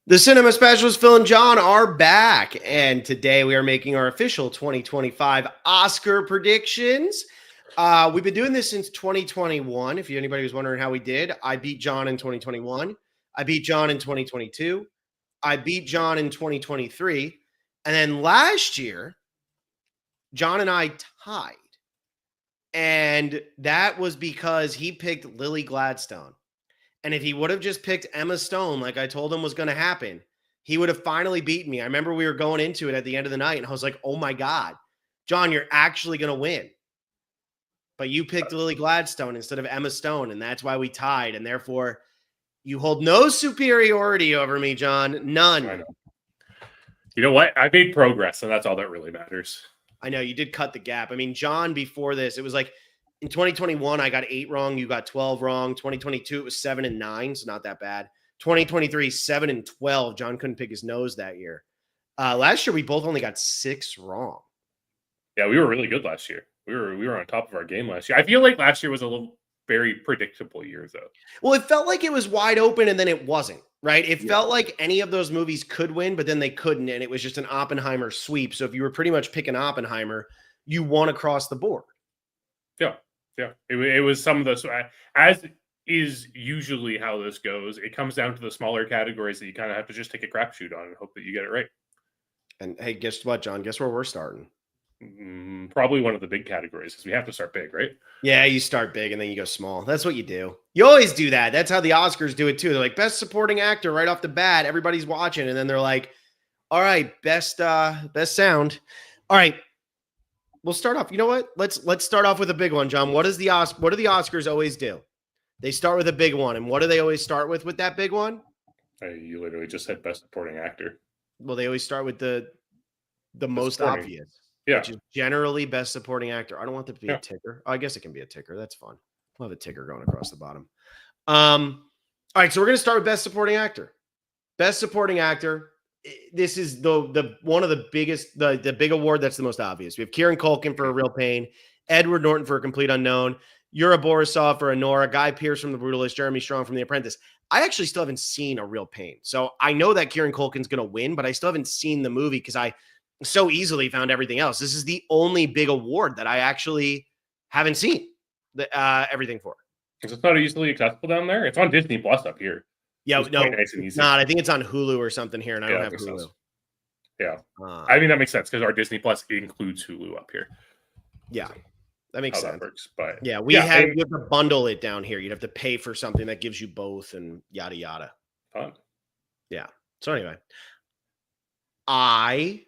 The cinema specialists, Phil and John, are back, and today we are making our official 2025 Oscar predictions. We've been doing this since 2021. If anybody was wondering how we did, I beat John in 2021. I beat John in 2022. I beat John in 2023. And then last year, John and I tied. And that was because he picked Lily Gladstone. And if he would have just picked Emma Stone, like I told him was going to happen, he would have finally beaten me. I remember we were going into it at the end of the night, and I was like, oh my God, John, you're actually going to win. But you picked Lily Gladstone instead of Emma Stone, and that's why we tied. And therefore, you hold no superiority over me, John. None. I know. You know what? I made progress, and that's all that really matters. I know you did cut the gap. I mean, John, before this, it was like in 2021, I got 8 wrong. You got 12 wrong. 2022, it was 7 and 9. So not that bad. 2023, 7 and 12. John couldn't pick his nose that year. Last year, we both only got 6 wrong. Yeah, we were really good last year. We were on top of our game last year. I feel like last year was a little very predictable year, though. Well, it felt like it was wide open, and then it wasn't, right? It felt like any of those movies could win, but then they couldn't, and it was just an Oppenheimer sweep. So if you were pretty much picking Oppenheimer, you won across the board. Yeah. It was some of those, as is usually how this goes. It comes down to the smaller categories that you kind of have to just take a crapshoot on and hope that you get it right. And hey, guess what, John? Guess where we're starting? Probably one of the big categories, because we have to start big, right? Yeah, you start big and then you go small. That's what you do. You always do that. That's how the Oscars do it too. They're like, best supporting actor right off the bat. Everybody's watching, and then they're like, all right, best sound. All right, we'll start off. You know what? Let's start off with a big one, John. What do the Oscars always do? They start with a big one, and what do they always start with that big one? You literally just said best supporting actor. Well, they always start with the most obvious. Yeah. Which is generally best supporting actor. I don't want it to be a ticker. Oh, I guess it can be a ticker. That's fun. We'll have a ticker going across the bottom. All right, so we're going to start with best supporting actor. Best supporting actor. This is the one of the biggest, the big award that's the most obvious. We have Kieran Culkin for A Real Pain, Edward Norton for A Complete Unknown, Yura Borisov for Anora, Guy Pearce from The Brutalist, Jeremy Strong from The Apprentice. I actually still haven't seen A Real Pain. So I know that Kieran Culkin's going to win, but I still haven't seen the movie because I so easily found everything else. This is the only big award that I actually haven't seen everything for. Because it's not easily accessible down there. It's on Disney Plus up here. Yeah, no, nice and easy. Not. I think it's on Hulu or something here, and I don't have Hulu. Sense. Yeah, I mean that makes sense because our Disney Plus includes Hulu up here. Yeah, that makes sense. That works, but yeah, you have to bundle it down here. You'd have to pay for something that gives you both, and yada yada. Fun. Yeah. So anyway, I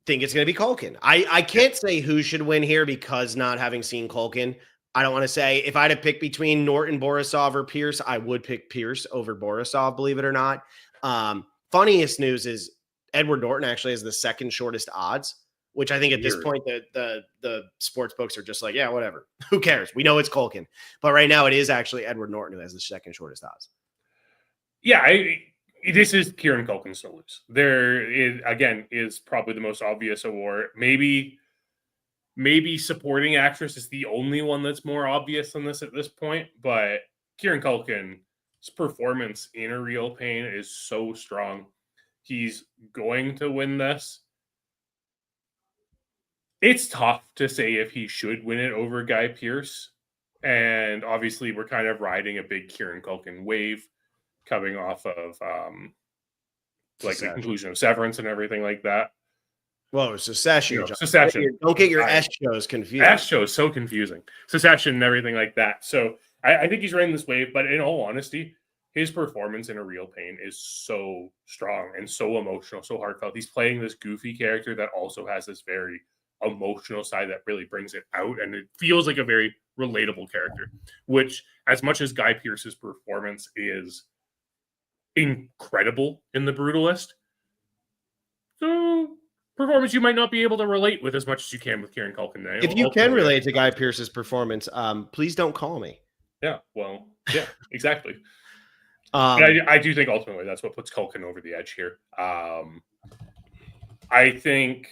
think it's going to be Culkin. I can't say who should win here because not having seen Culkin, I don't want to say. If I had to pick between Norton, Borisov, or Pearce, I would pick Pearce over Borisov, believe it or not. Funniest news is Edward Norton actually has the second shortest odds, which I think at this point the sports books are just like, yeah, whatever. Who cares? We know it's Culkin. But right now it is actually Edward Norton who has the second shortest odds. Yeah, this is Kieran Culkin's to lose. There is, again, is probably the most obvious award. Maybe supporting actress is the only one that's more obvious than this at this point. But Kieran Culkin's performance in A Real Pain is so strong. He's going to win this. It's tough to say if he should win it over Guy Pearce. And obviously, we're kind of riding a big Kieran Culkin wave coming off of like the conclusion of Severance and everything like that. Well, Secession. Secession. Don't get your S shows confused. S show is so confusing. Secession and everything like that. So I think he's riding this wave, but in all honesty, his performance in A Real Pain is so strong and so emotional, so heartfelt. He's playing this goofy character that also has this very emotional side that really brings it out, and it feels like a very relatable character, which, as much as Guy Pearce's performance is incredible in The Brutalist, so performance you might not be able to relate with as much as you can with Kieran Culkin. If you can relate to Guy Pearce's performance, please don't call me. Yeah, well, yeah, exactly. I do think ultimately that's what puts Culkin over the edge here. I think,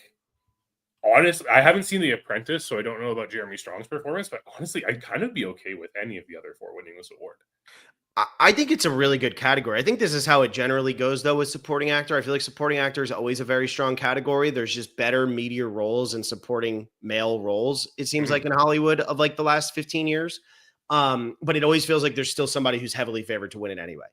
honestly, I haven't seen The Apprentice, so I don't know about Jeremy Strong's performance, but honestly, I'd kind of be okay with any of the other 4 winning this award. I think it's a really good category. I think this is how it generally goes, though, with supporting actor. I feel like supporting actor is always a very strong category. There's just better meatier roles and supporting male roles, it seems like, in Hollywood of like the last 15 years. But it always feels like there's still somebody who's heavily favored to win it anyway.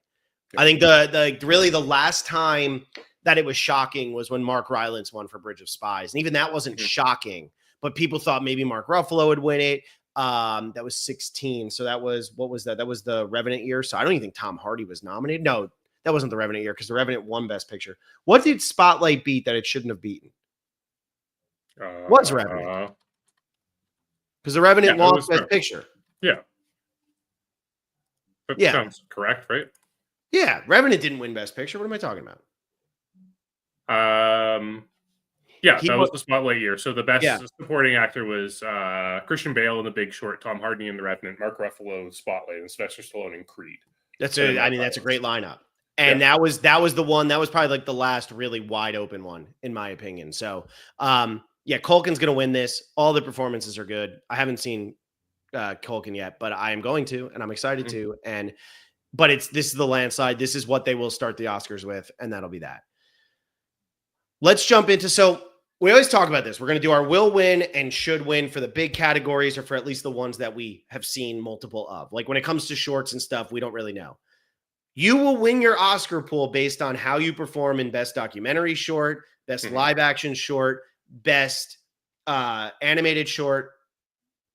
I think the last time that it was shocking was when Mark Rylance won for Bridge of Spies. And even that wasn't shocking, but people thought maybe Mark Ruffalo would win it. That was 16. So that was, what was that? That was the Revenant year. So I don't even think Tom Hardy was nominated. No, that wasn't the Revenant year because the Revenant won Best Picture. What did Spotlight beat that it shouldn't have beaten? Was Revenant. Because the Revenant lost Best Picture. Yeah. That sounds correct, right? Yeah. Revenant didn't win Best Picture. What am I talking about? Yeah, that was the Spotlight year. So the best supporting actor was Christian Bale in The Big Short, Tom Hardy in The Revenant, Mark Ruffalo in Spotlight, and Sylvester Stallone in Creed. That's a great lineup. And that was the one that was probably like the last really wide open one, in my opinion. So Culkin's gonna win this. All the performances are good. I haven't seen Culkin yet, but I am going to, and I'm excited to. But this is the landslide. This is what they will start the Oscars with, and that'll be that. Let's jump into, so we always talk about this. We're going to do our will win and should win for the big categories, or for at least the ones that we have seen multiple of. Like when it comes to shorts and stuff, we don't really know. You will win your Oscar pool based on how you perform in Best Documentary Short, Best Live Action Short, Best Animated Short,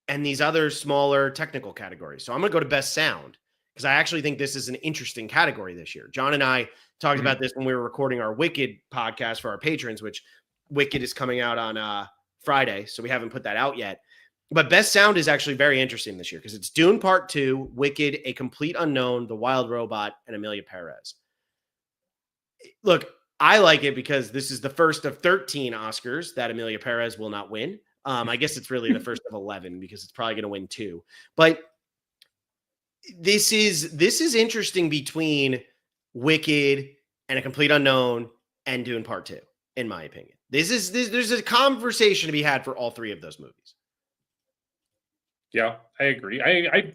and these other smaller technical categories. So I'm going to go to Best Sound because I actually think this is an interesting category this year. John and I talked about this when we were recording our Wicked podcast for our patrons, which Wicked is coming out on Friday, so we haven't put that out yet. But Best Sound is actually very interesting this year because it's Dune Part 2, Wicked, A Complete Unknown, The Wild Robot, and Amelia Perez. Look, I like it because this is the first of 13 Oscars that Amelia Perez will not win. I guess it's really the first of 11 because it's probably going to win 2. But this is interesting between Wicked and A Complete Unknown and Dune Part 2, in my opinion. There's a conversation to be had for all three of those movies. Yeah, I agree. I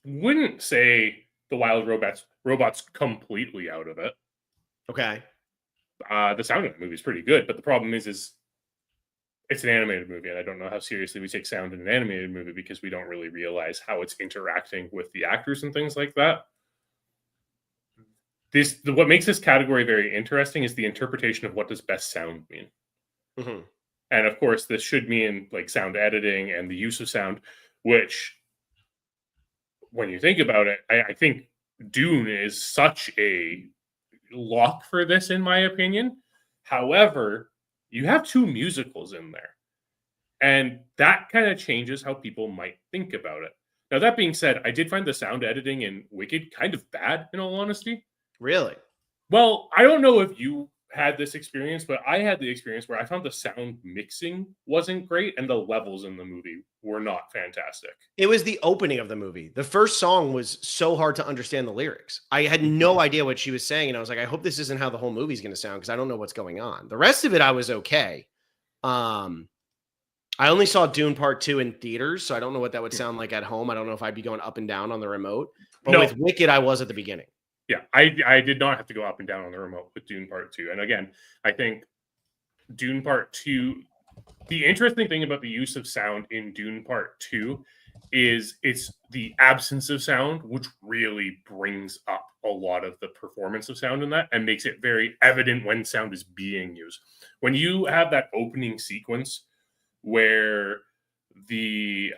wouldn't say The Wild Robot's completely out of it. Okay. The sound of the movie is pretty good, but the problem is it's an animated movie, and I don't know how seriously we take sound in an animated movie because we don't really realize how it's interacting with the actors and things like that. What makes this category very interesting is the interpretation of what does best sound mean. And of course, this should mean like sound editing and the use of sound, which, when you think about it, I think Dune is such a lock for this, in my opinion. However, you have 2 musicals in there, and that kind of changes how people might think about it. Now, that being said, I did find the sound editing in Wicked kind of bad, in all honesty. Really? Well, I don't know if you had this experience, but I had the experience where I found the sound mixing wasn't great and the levels in the movie were not fantastic. It was the opening of the movie. The first song was so hard to understand the lyrics. I had no idea what she was saying, and I was like, I hope this isn't how the whole movie's going to sound because I don't know what's going on. The rest of it, I was okay. I only saw Dune Part 2 in theaters, so I don't know what that would sound like at home. I don't know if I'd be going up and down on the remote. But with Wicked, I was at the beginning. Yeah, I did not have to go up and down on the remote with Dune Part 2. And again, I think Dune Part 2, the interesting thing about the use of sound in Dune Part 2 is it's the absence of sound, which really brings up a lot of the performance of sound in that and makes it very evident when sound is being used. When you have that opening sequence where the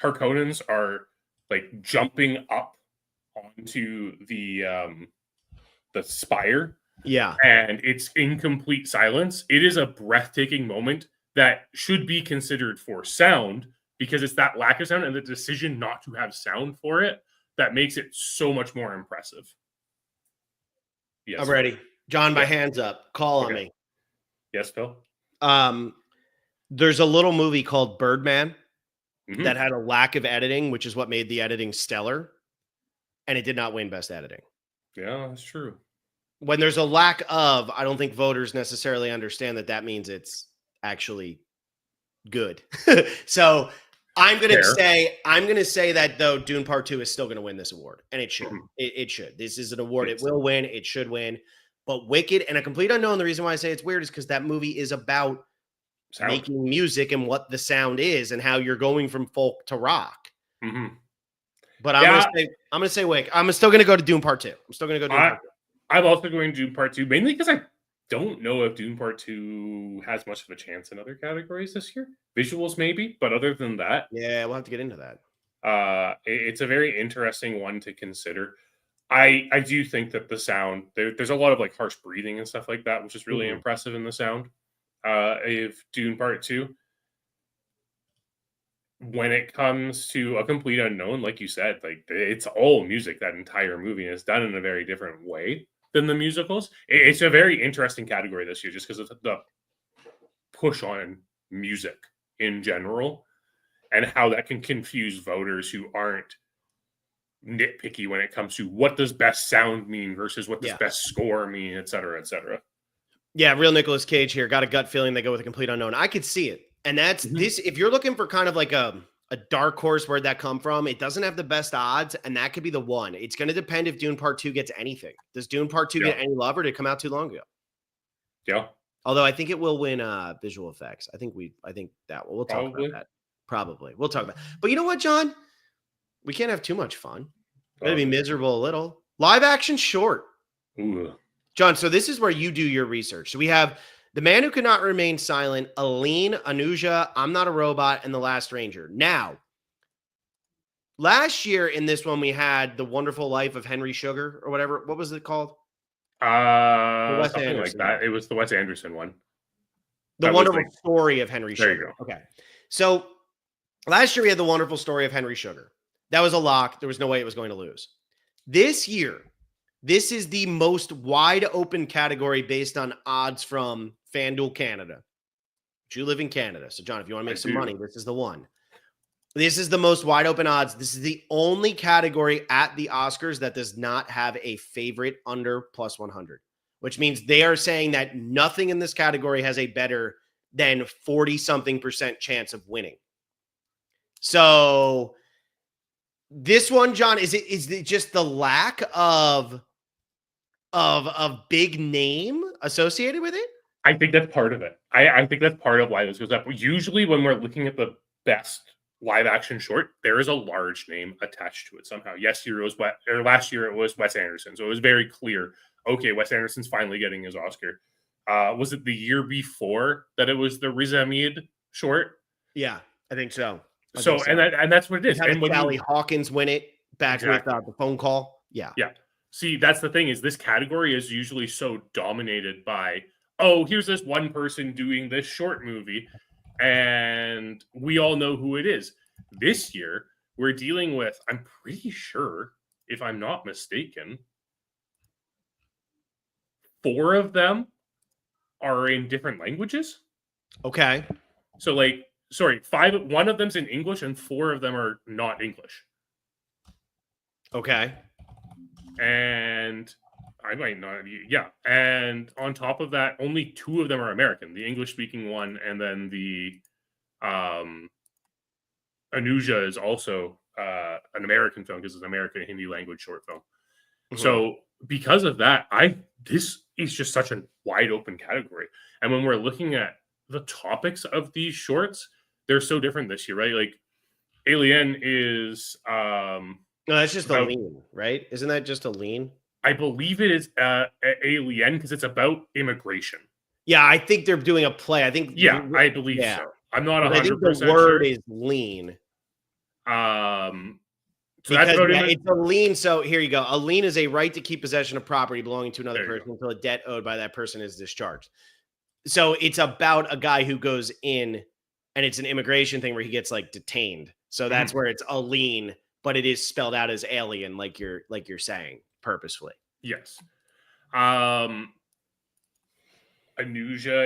Harkonnens are like jumping up onto the spire, and it's in complete silence, it is a breathtaking moment that should be considered for sound because it's that lack of sound and the decision not to have sound for it that makes it so much more impressive. Yes, I'm ready. John, my hand's up. Call on me. Yes, Phil. There's a little movie called Birdman that had a lack of editing, which is what made the editing stellar. And it did not win Best Editing. Yeah, that's true. When there's a lack of, I don't think voters necessarily understand that means it's actually good. So I'm gonna say that though Dune Part 2 is still gonna win this award, and it should. Mhm. It should. This is an award. It Yes. will win. It should win. But Wicked and A Complete Unknown, the reason why I say it's weird is because that movie is about Sound. making music and what the sound is and how you're going from folk to rock. Mhm. But I'm gonna say Wick. I'm still gonna go to Dune Part 2. I'm still gonna go Dune Part 2. I'm also going to Dune Part 2, mainly because I don't know if Dune Part 2 has much of a chance in other categories this year. Visuals, maybe, but other than that, Yeah, we'll have to get into that. it's a very interesting one to consider. I do think that the sound there's a lot of like harsh breathing and stuff like that, which is really impressive in the sound of Dune Part 2. When it comes to A Complete Unknown, like you said, like it's all music, that entire movie, and it's done in a very different way than the musicals. It's a very interesting category this year just because of the push on music in general and how that can confuse voters who aren't nitpicky when it comes to what does best sound mean versus what does best score mean, et cetera, et cetera. Yeah, real Nicolas Cage here. Got a gut feeling they go with A Complete Unknown. I could see it. And that's this. If you're looking for kind of like a dark horse, where'd that come from? It doesn't have the best odds, and that could be the one. It's going to depend if Dune Part 2 gets anything. Does Dune Part 2 get any love, or did it come out too long ago? Yeah. Although I think it will win visual effects. I think that we'll talk about that. Probably. We'll talk about it. But you know what, John? We can't have too much fun. We're going to be miserable a little. Live action short. Ooh. John, so this is where you do your research. So we have The Man Who Could Not Remain Silent, Aline, Anuja, I'm Not a Robot, and The Last Ranger. Now, last year in this one, we had The Wonderful Life of Henry Sugar or whatever. What was it called? Something like that. It was the Wes Anderson one. The Wonderful Story of Henry Sugar. There you go. Okay. So last year we had The Wonderful Story of Henry Sugar. That was a lock. There was no way it was going to lose. This year, this is the most wide open category based on odds from FanDuel Canada. But you live in Canada. So, John, if you want to make some money, this is the one. This is the most wide open odds. This is the only category at the Oscars that does not have a favorite under plus 100, which means they are saying that nothing in this category has a better than 40-something% chance of winning. So this one, John, is it just the lack of big name associated with it? I think that's part of it. I think that's part of why this goes up. Usually when we're looking at the best live action short, there is a large name attached to it somehow. Last year it was Wes Anderson. So it was very clear, okay, Wes Anderson's finally getting his Oscar. Was it the year before that it was the Riz Ahmed short? Yeah, I think so. And that's what it is. And when Sally Hawkins win it back with the phone call. Yeah. Yeah. See, that's the thing is this category is usually so dominated by, oh, here's this one person doing this short movie, and we all know who it is. This year, we're dealing with, I'm pretty sure, if I'm not mistaken, 4 of them are in different languages. Okay. So, 1 of them's in English, and 4 of them are not English. Okay. And I might not, yeah. And on top of that, only 2 of them are American. The English-speaking one, and then the Anuja is also an American film because it's an American Hindi language short film. Mm-hmm. So because of that, this is just such a wide open category. And when we're looking at the topics of these shorts, they're so different this year, right? Like Alien is no, that's just Aline, right? Isn't that just Aline? I believe it is Alien because it's about immigration. Yeah, I think they're doing a play. I think. Yeah, I believe so. I'm not 100% I think the word is lean. So that's about it's a lien. So here you go. A lien is a right to keep possession of property belonging to another person until a debt owed by that person is discharged. So it's about a guy who goes in, and it's an immigration thing where he gets detained. So that's where it's a lien, but it is spelled out as alien, like you're saying purposefully. Yes. Anuja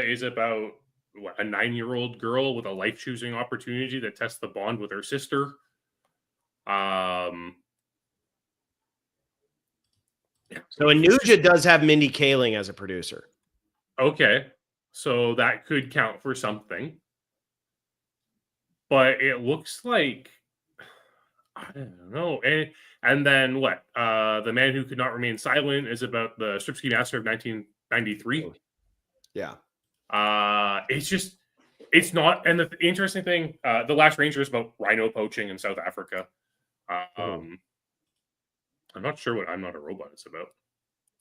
is about a 9-year-old girl with a life-choosing opportunity that tests the bond with her sister. So Anuja does have Mindy Kaling as a producer. Okay. So that could count for something. but it looks like I don't know. And then what? The Man Who Could Not Remain Silent is about the Stripski massacre of 1993. Yeah. It's not. And the interesting thing, The Last Ranger is about rhino poaching in South Africa. I'm not sure what I'm Not a Robot is about.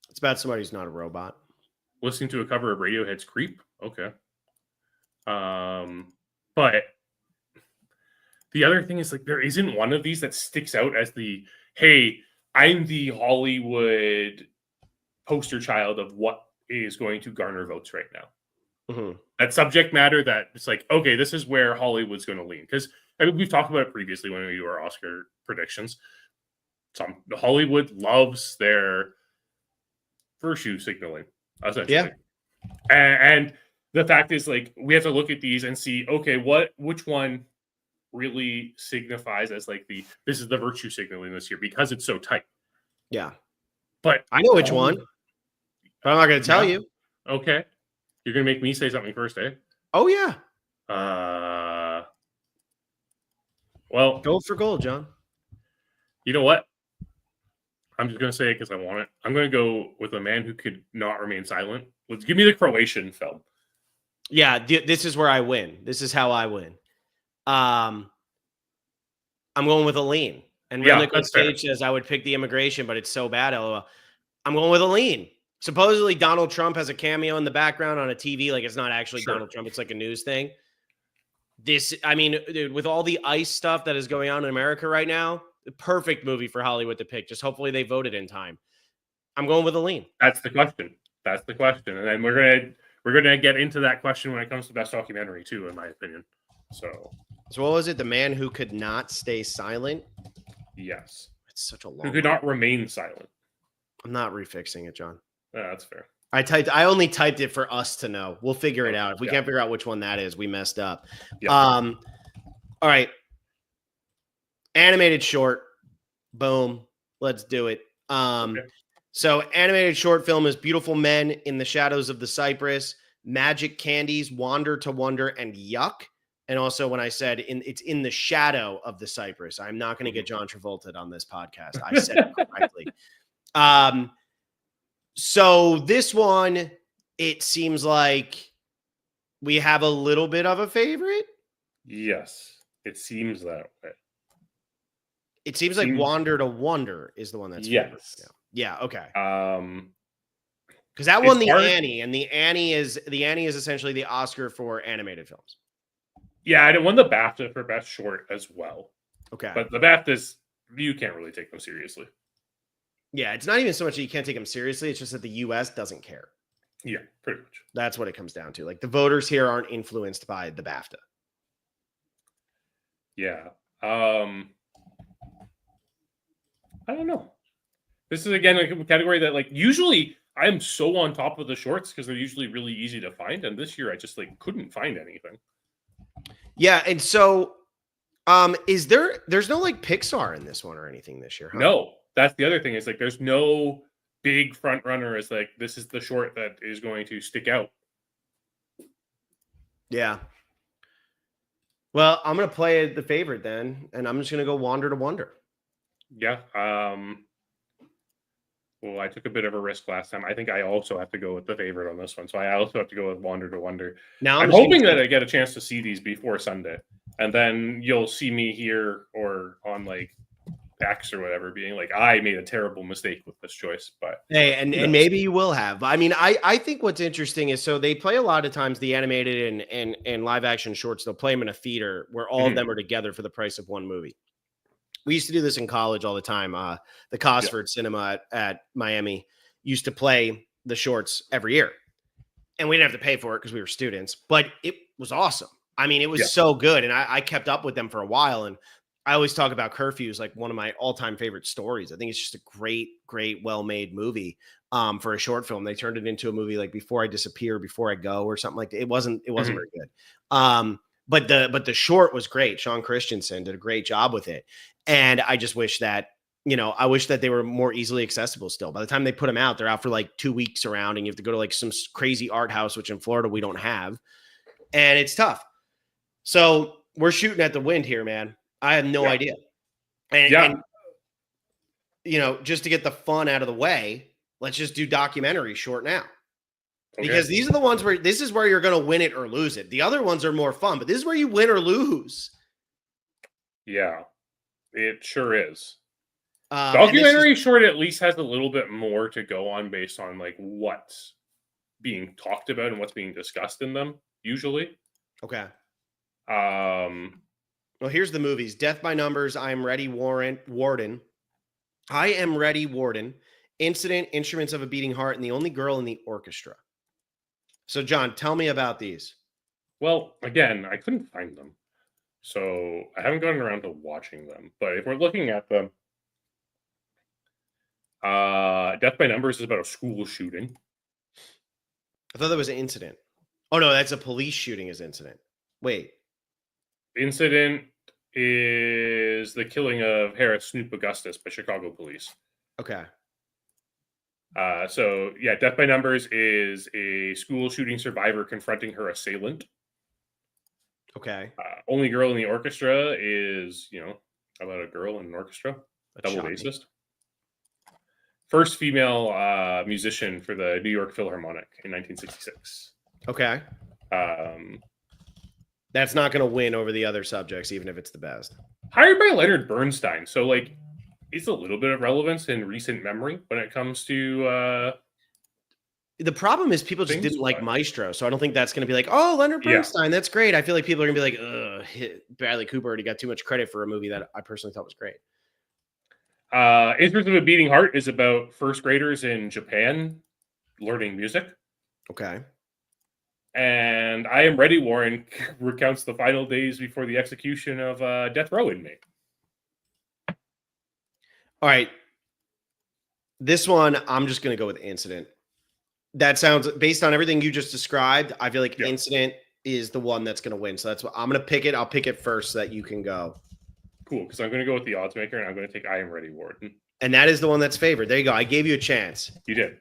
It's about somebody who's not a robot. Listening to a cover of Radiohead's Creep. Okay. But the other thing is, like, there isn't one of these that sticks out as the, hey, I'm the Hollywood poster child of what is going to garner votes right now. That subject matter that it's like, okay, this is where Hollywood's going to lean. Because I mean, we've talked about it previously when we do our Oscar predictions. Hollywood loves their virtue signaling, essentially. Yeah. And the fact is, like, we have to look at these and see, okay, which one really signifies as like this is the virtue signaling this year because it's so tight. Yeah. But I know which one, but I'm not going to tell you. Okay. You're going to make me say something first, eh? Oh, yeah. Well, gold for gold, John. You know what? I'm just going to say it because I want it. I'm going to go with A Man Who Could Not Remain Silent. Let's give me the Croatian film. Yeah, this is where I win. This is how I win. I'm going with Aline. And Real Nick on Stage says I would pick The Immigration, but it's so bad. LOL. I'm going with Aline. Supposedly Donald Trump has a cameo in the background on a TV. Like, it's not actually Donald Trump. It's like a news thing. I mean, dude, with all the ICE stuff that is going on in America right now, the perfect movie for Hollywood to pick. Just hopefully they voted in time. I'm going with Aline. That's the question. And then we're gonna get into that question when it comes to best documentary too, in my opinion. So what was it? The Man Who Could Not Stay Silent? Yes. It's such a long Who Could Not Remain Silent. I'm not refixing it, John. Yeah, that's fair. I only typed it for us to know. We'll figure it out. If we can't figure out which one that is, we messed up. Yeah. All right. Animated short. Boom. Let's do it. So animated short film is Beautiful Men in the Shadows of the Cypress, Magic Candies, Wander to Wonder, and Yuck. And also when I said it's in the shadow of the cypress, I'm not going to get John Travolta on this podcast. I said it correctly. So this one, it seems like we have a little bit of a favorite. Yes, it seems that way. It seems like Wander to Wonder is the one that's yes. Yeah. Okay. Because that won the Annie, and the Annie is essentially the Oscar for animated films. Yeah, and it won the BAFTA for Best Short as well. Okay. But the BAFTAs, you can't really take them seriously. Yeah, it's not even so much that you can't take them seriously. It's just that the U.S. doesn't care. Yeah, pretty much. That's what it comes down to. Like, the voters here aren't influenced by the BAFTA. Yeah. I don't know. This is, again, a category that, like, usually I'm so on top of the shorts because they're usually really easy to find. And this year I just, like, couldn't find anything. Yeah, and so there's no, like, Pixar in this one or anything this year, huh? No. That's the other thing is, like, there's no big front runner as, like, this is the short that is going to stick out. Yeah. Well, I'm going to play the favorite then, and I'm just going to go Wander to Wonder. Yeah. Well, I took a bit of a risk last time. I think I also have to go with the favorite on this one. So I also have to go with Wander to Wonder. Now I'm hoping that I get a chance to see these before Sunday. And then you'll see me here or on, like, X or whatever being like, I made a terrible mistake with this choice. But hey, and maybe you will have. I mean, I think what's interesting is, so they play a lot of times the animated and live action shorts. They'll play them in a theater where all of them are together for the price of one movie. We used to do this in college all the time. The Cosford Cinema at Miami used to play the shorts every year, and we didn't have to pay for it because we were students, but it was awesome. I mean, it was so good. And I kept up with them for a while. And I always talk about Curfews, like one of my all-time favorite stories. I think it's just a great, well-made movie for a short film. They turned it into a movie like Before I Disappear, Before I Go, or something like that. It wasn't very good. But the short was great. Sean Christensen did a great job with it. And I just wish that, I wish that they were more easily accessible still. By the time they put them out, they're out for like 2 weeks around, and you have to go to like some crazy art house, which in Florida we don't have. And it's tough. So, we're shooting at the wind here, man. I have no idea. And just to get the fun out of the way, let's just do documentary short now. Because these are the ones where this is where you're going to win it or lose it. The other ones are more fun, but this is where you win or lose. Yeah, it sure is. Documentary short at least has a little bit more to go on based on like what's being talked about and what's being discussed in them usually. Okay. Well, here's the movies: Death by Numbers, I Am Ready, Warden, I Am Ready, Warden, Incident, Instruments of a Beating Heart, and The Only Girl in the Orchestra. So, John, tell me about these. Well, again, I couldn't find them, so I haven't gotten around to watching them. But if we're looking at them, Death by Numbers is about a school shooting. I thought that was an incident. Oh, no, that's a police shooting as incident. Wait. Incident is the killing of Harris Snoop Augustus by Chicago police. Okay. So, yeah, Death by Numbers is a school shooting survivor confronting her assailant. Okay. Only Girl in the Orchestra is, about a girl in an orchestra. That's double shocking. bassist. First female musician for the New York Philharmonic in 1966. Okay. That's not going to win over the other subjects, even if it's the best. Hired by Leonard Bernstein. So, like, it's a little bit of relevance in recent memory when it comes to... the problem is people just didn't like Maestro, so I don't think that's going to be like, oh, Leonard Bernstein, that's great. I feel like people are going to be like, ugh, Bradley Cooper already got too much credit for a movie that I personally thought was great. Instruments of a Beating Heart is about first graders in Japan learning music. Okay. And I Am Ready, Warren recounts the final days before the execution of a death row inmate. All right. This one, I'm just going to go with Incident. That sounds, based on everything you just described, I feel like Incident is the one that's going to win. So that's what I'm going to pick it. I'll pick it first so that you can go. Cool, because I'm going to go with the odds maker, and I'm going to take I Am Ready, Warden. And that is the one that's favored. There you go. I gave you a chance. You did.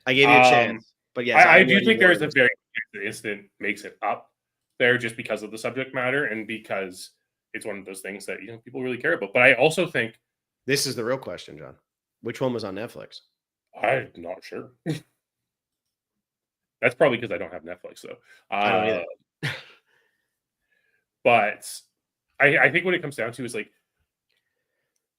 I gave you a chance. But yes, I do think there's a very the Incident makes it up there just because of the subject matter and because it's one of those things that people really care about. But I also think this is the real question, John. Which one was on Netflix? I'm not sure. That's probably because I don't have Netflix, though. I don't either. But I think what it comes down to is like,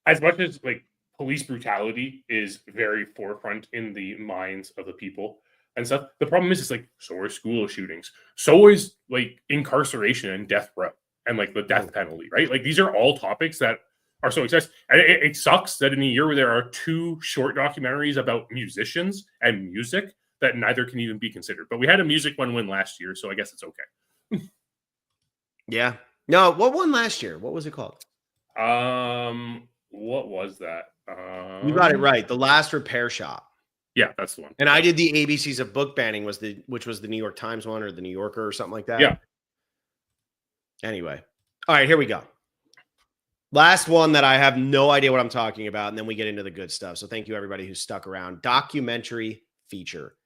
as much as like police brutality is very forefront in the minds of the people and stuff, the problem is like so are school shootings, so is like incarceration and death row and like the death penalty, right? Like these are all topics that are so excessive. And it sucks that in a year where there are 2 short documentaries about musicians and music that neither can even be considered. But we had a music one win last year, so I guess it's okay. Yeah. No, what won last year? What was it called? What was that? You got it right. The Last Repair Shop. Yeah, that's the one. And I did the ABCs of book banning, which was the New York Times one or the New Yorker or something like that. Yeah. Anyway. All right, here we go. Last one that I have no idea what I'm talking about, and then we get into the good stuff. So thank you, everybody who stuck around. Documentary feature.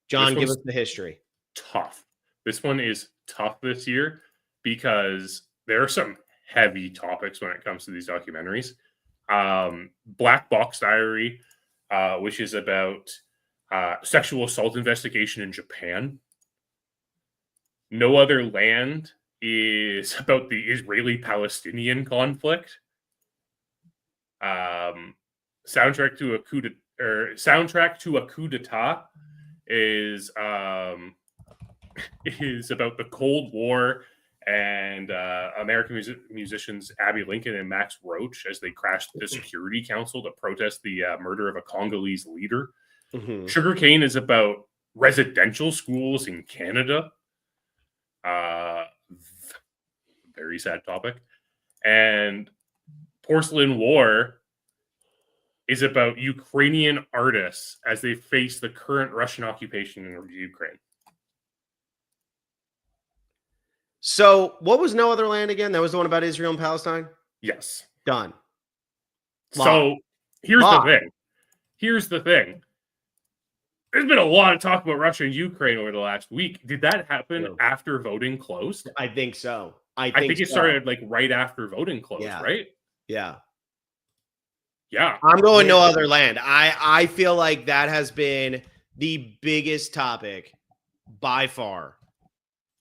John, give us the history. Tough. This one is tough this year because there are some heavy topics when it comes to these documentaries. Black Box Diary, which is about sexual assault investigation in Japan. No Other Land is about the Israeli-Palestinian conflict. Soundtrack to a coup d'etat is about the Cold War and American musicians Abbey Lincoln and Max Roach as they crashed the Security Council to protest the murder of a Congolese leader. Mm-hmm. Sugarcane is about residential schools in Canada. Very sad topic. And Porcelain War is about Ukrainian artists as they face the current Russian occupation in Ukraine. So what was No Other Land again? That was the one about Israel and Palestine? Yes. Done. So here's the thing. There's been a lot of talk about Russia and Ukraine over the last week. Did that happen after voting closed? I think so. I I think think it so. started like right after voting closed, Yeah. right? Yeah. Yeah. I'm going No Other Land. I feel like that has been the biggest topic by far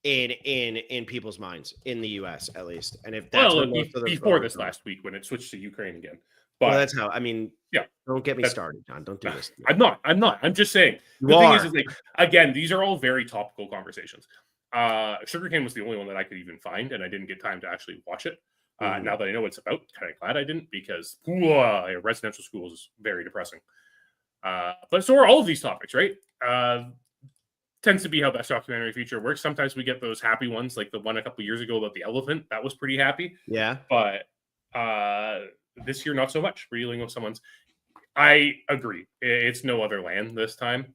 in people's minds in the US at least. And if that's where Well, most of the before vote this are going. last week when it switched to Ukraine again. Well, But that's how I mean, yeah, don't get me that's started, John. Don't do this to me. I'm not. I'm just saying. You The thing are. is like again, these are all very topical conversations. Sugarcane was the only one that I could even find, and I didn't get time to actually watch it. Mhm. Now that I know what it's about, kind of glad I didn't because residential schools is very depressing. But so are all of these topics, right? Tends to be how best documentary feature works. Sometimes we get those happy ones, like the one a couple years ago about the elephant. That was pretty happy. Yeah. But this year, not so much. We're dealing with someone's. I agree. It's No Other Land this time,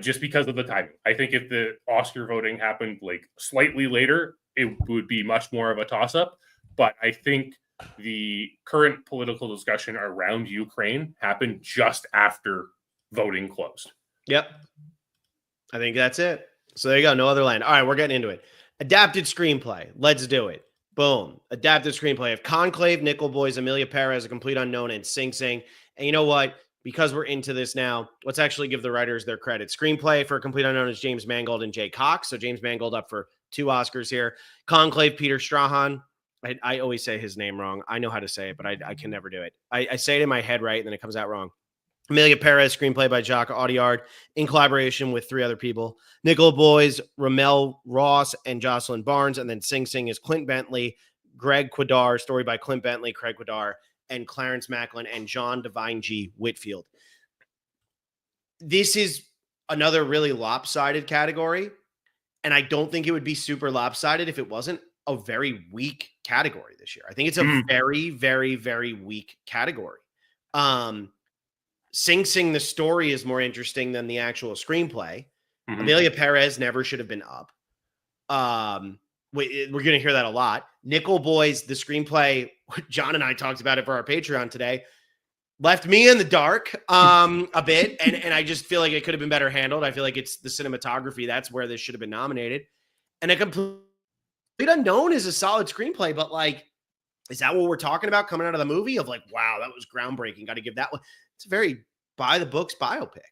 just because of the timing. I think if the Oscar voting happened like slightly later, it would be much more of a toss-up. But I think the current political discussion around Ukraine happened just after voting closed. Yep. I think that's it. So there you go. No Other Land. All right, we're getting into it. Adapted screenplay. Let's do it. Boom. Adapted screenplay of Conclave, Nickel Boys, Amelia Perez, A Complete Unknown, and Sing Sing. And you know what? Because we're into this now, let's actually give the writers their credit. Screenplay for A Complete Unknown is James Mangold and Jay Cox. So James Mangold up for 2 Oscars here. Conclave, Peter Strahan. I always say his name wrong. I know how to say it, but I can never do it. I say it in my head right, and then it comes out wrong. Amelia Perez, screenplay by Jacques Audiard, in collaboration with 3 other people. Nickel Boys, Ramel Ross, and Jocelyn Barnes. And then Sing Sing is Clint Bentley, Greg Quidar, story by Clint Bentley, Craig Quidar, and Clarence Macklin, and John Devine G. Whitfield. This is another really lopsided category. And I don't think it would be super lopsided if it wasn't a very weak category this year. I think it's a very, very, very weak category. Sing Sing, the story is more interesting than the actual screenplay. Mhm. Amelia Perez never should have been up. We're going to hear that a lot. Nickel Boys, the screenplay, John and I talked about it for our Patreon today, left me in the dark a bit, and I just feel like it could have been better handled. I feel like it's the cinematography. That's where this should have been nominated. And A Complete Unknown is a solid screenplay, but like, is that what we're talking about coming out of the movie? Of like, wow, that was groundbreaking. Got to give that one. It's a very by the books biopic.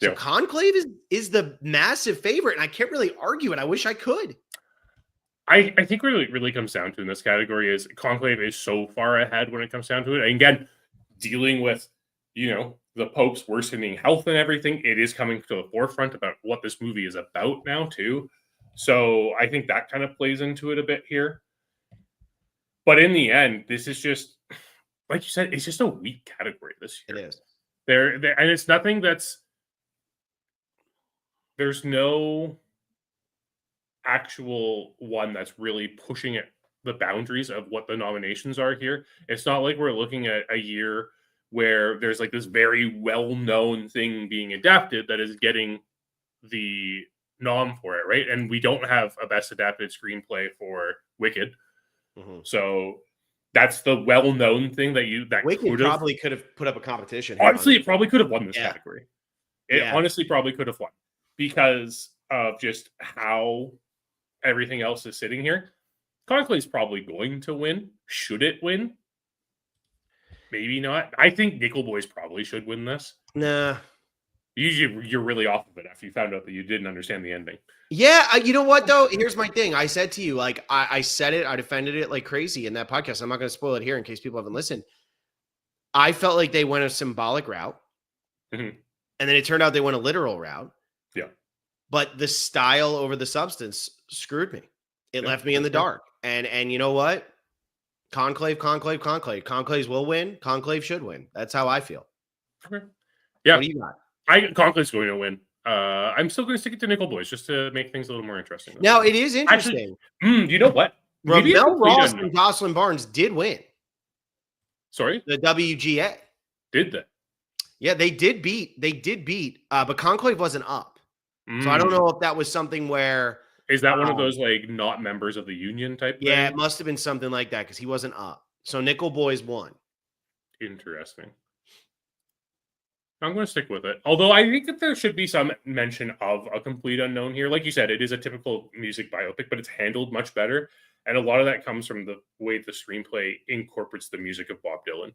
So Yeah. Conclave is the massive favorite, and I can't really argue it. I wish I could. I think what it really comes down to in this category is Conclave is so far ahead when it comes down to it. And again, dealing with, the Pope's worsening health and everything, it is coming to the forefront about what this movie is about now, too. So I think that kind of plays into it a bit here. But in the end, this is just, like you said, it's just a weak category this year. It is. And it's nothing there's no actual one that's really pushing it the boundaries of what the nominations are here. It's not like we're looking at a year where there's like this very well-known thing being adapted that is getting the nom for it, right? And we don't have a best adapted screenplay for Wicked. Mm-hmm. So that's the well-known thing that Wicked probably could have put up a competition. Honestly, it probably could have won this category. It honestly probably could have won because of just how everything else is sitting here. Conclave is probably going to win. Should it win? Maybe not. I think Nickel Boys probably should win this. Nah. Usually you're really off of it after you found out that you didn't understand the ending. Yeah, you know what, though? Here's my thing. I said to you, like, I said it, I defended it like crazy in that podcast. I'm not going to spoil it here in case people haven't listened. I felt like they went a symbolic route. Mm-hmm. And then it turned out they went a literal route. Yeah. But the style over the substance screwed me. It left me in the dark. And you know what? Conclave. Conclaves will win. Conclave should win. That's how I feel. Okay. Yeah. What do you got? Conclave's going to win. I'm still going to stick it to Nickel Boys just to make things a little more interesting. Now, it is interesting. Actually, you know what? Ramel Ross and Jocelyn Barnes did win. Sorry? The WGA. Did they? Yeah, they did beat, but Conclave wasn't up. So I don't know if that was something where... Is that one of those, like, not members of the union type thing? Yeah, it must have been something like that because he wasn't up. So Nickel Boys won. Interesting. I'm going to stick with it. Although I think that there should be some mention of A Complete Unknown here. Like you said, it is a typical music biopic, but it's handled much better. And a lot of that comes from the way the screenplay incorporates the music of Bob Dylan.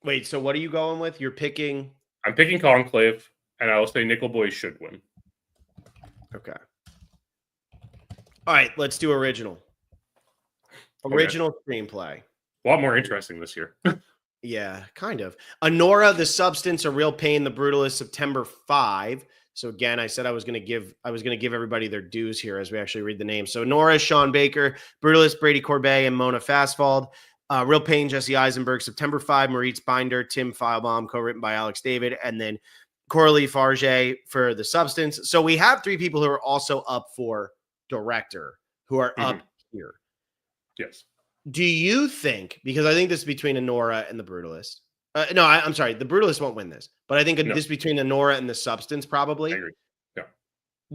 Wait, so what are you going with? You're picking. I'm picking Conclave, and I will say Nickel Boys should win. Okay. All right, let's do original. Original screenplay. A lot more interesting this year. Yeah, kind of. Anora, The Substance, A Real Pain, The Brutalist, September 5. So again, I said I was going to give everybody their dues here as we actually read the names. So Anora, Sean Baker, Brutalist, Brady Corbet, and Mona Fastfald. Real Pain, Jesse Eisenberg, September 5, Maurice Binder, Tim Feilbaum, co-written by Alex David, and then Coralie Farge for The Substance. So we have 3 people who are also up for director who are up here. Yes. Do you think, because I think this is between Anora and The Brutalist. No, I'm sorry. The Brutalist won't win this, but I think this between Anora and The Substance probably. I agree. Yeah.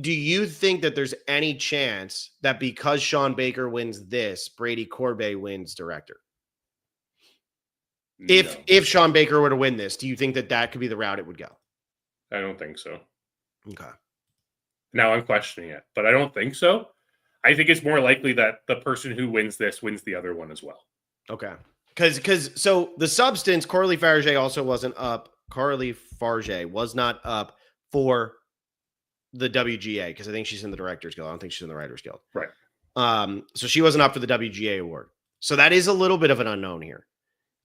Do you think that there's any chance that because Sean Baker wins this, Brady Corbet wins director? If Sean Baker were to win this, do you think that could be the route it would go? I don't think so. Okay. Now I'm questioning it, but I don't think so. I think it's more likely that the person who wins this wins the other one as well. Okay. Because so The Substance, Coralie Farge also wasn't up. Coralie Farge was not up for the WGA because I think she's in the Directors Guild. I don't think she's in the Writers Guild. Right. So she wasn't up for the WGA award. So that is a little bit of an unknown here.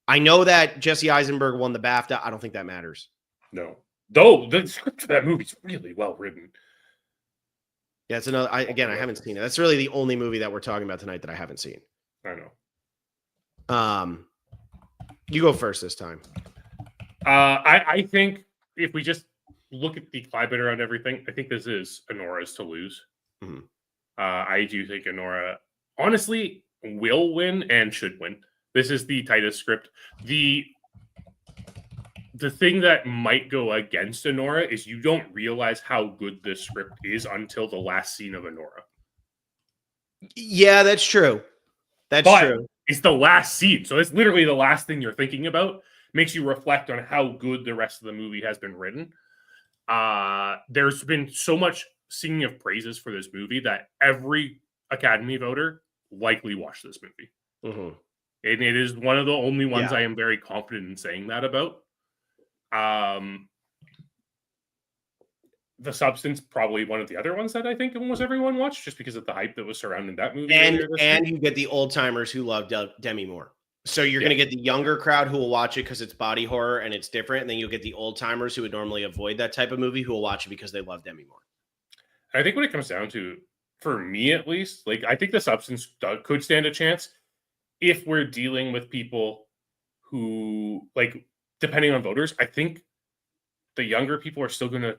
I know that Jesse Eisenberg won the BAFTA. I don't think that matters. No. Though the script for that movie's really well written. Yeah, it's another. I haven't seen it. That's really the only movie that we're talking about tonight that I haven't seen. I know. You go first this time. I think if we just look at the climate around everything, I think this is Anora's to lose. I do think Anora, honestly, will win and should win. This is the tightest script. The thing that might go against Anora is you don't realize how good this script is until the last scene of Anora. Yeah, that's true. That's true. It's the last scene. So it's literally the last thing you're thinking about. Makes you reflect on how good the rest of the movie has been written. There's been so much singing of praises for this movie that every Academy voter likely watched this movie. And it is one of the only ones I am very confident in saying that about. The Substance, probably one of the other ones that I think almost everyone watched just because of the hype that was surrounding that movie. And you get the old timers who love Demi Moore. So you're going to get the younger crowd who will watch it because it's body horror and it's different. And then you'll get the old timers who would normally avoid that type of movie who will watch it because they love Demi Moore. I think what it comes down to, for me at least, like I think The Substance could stand a chance if we're dealing with people who, like, depending on voters, I think the younger people are still going to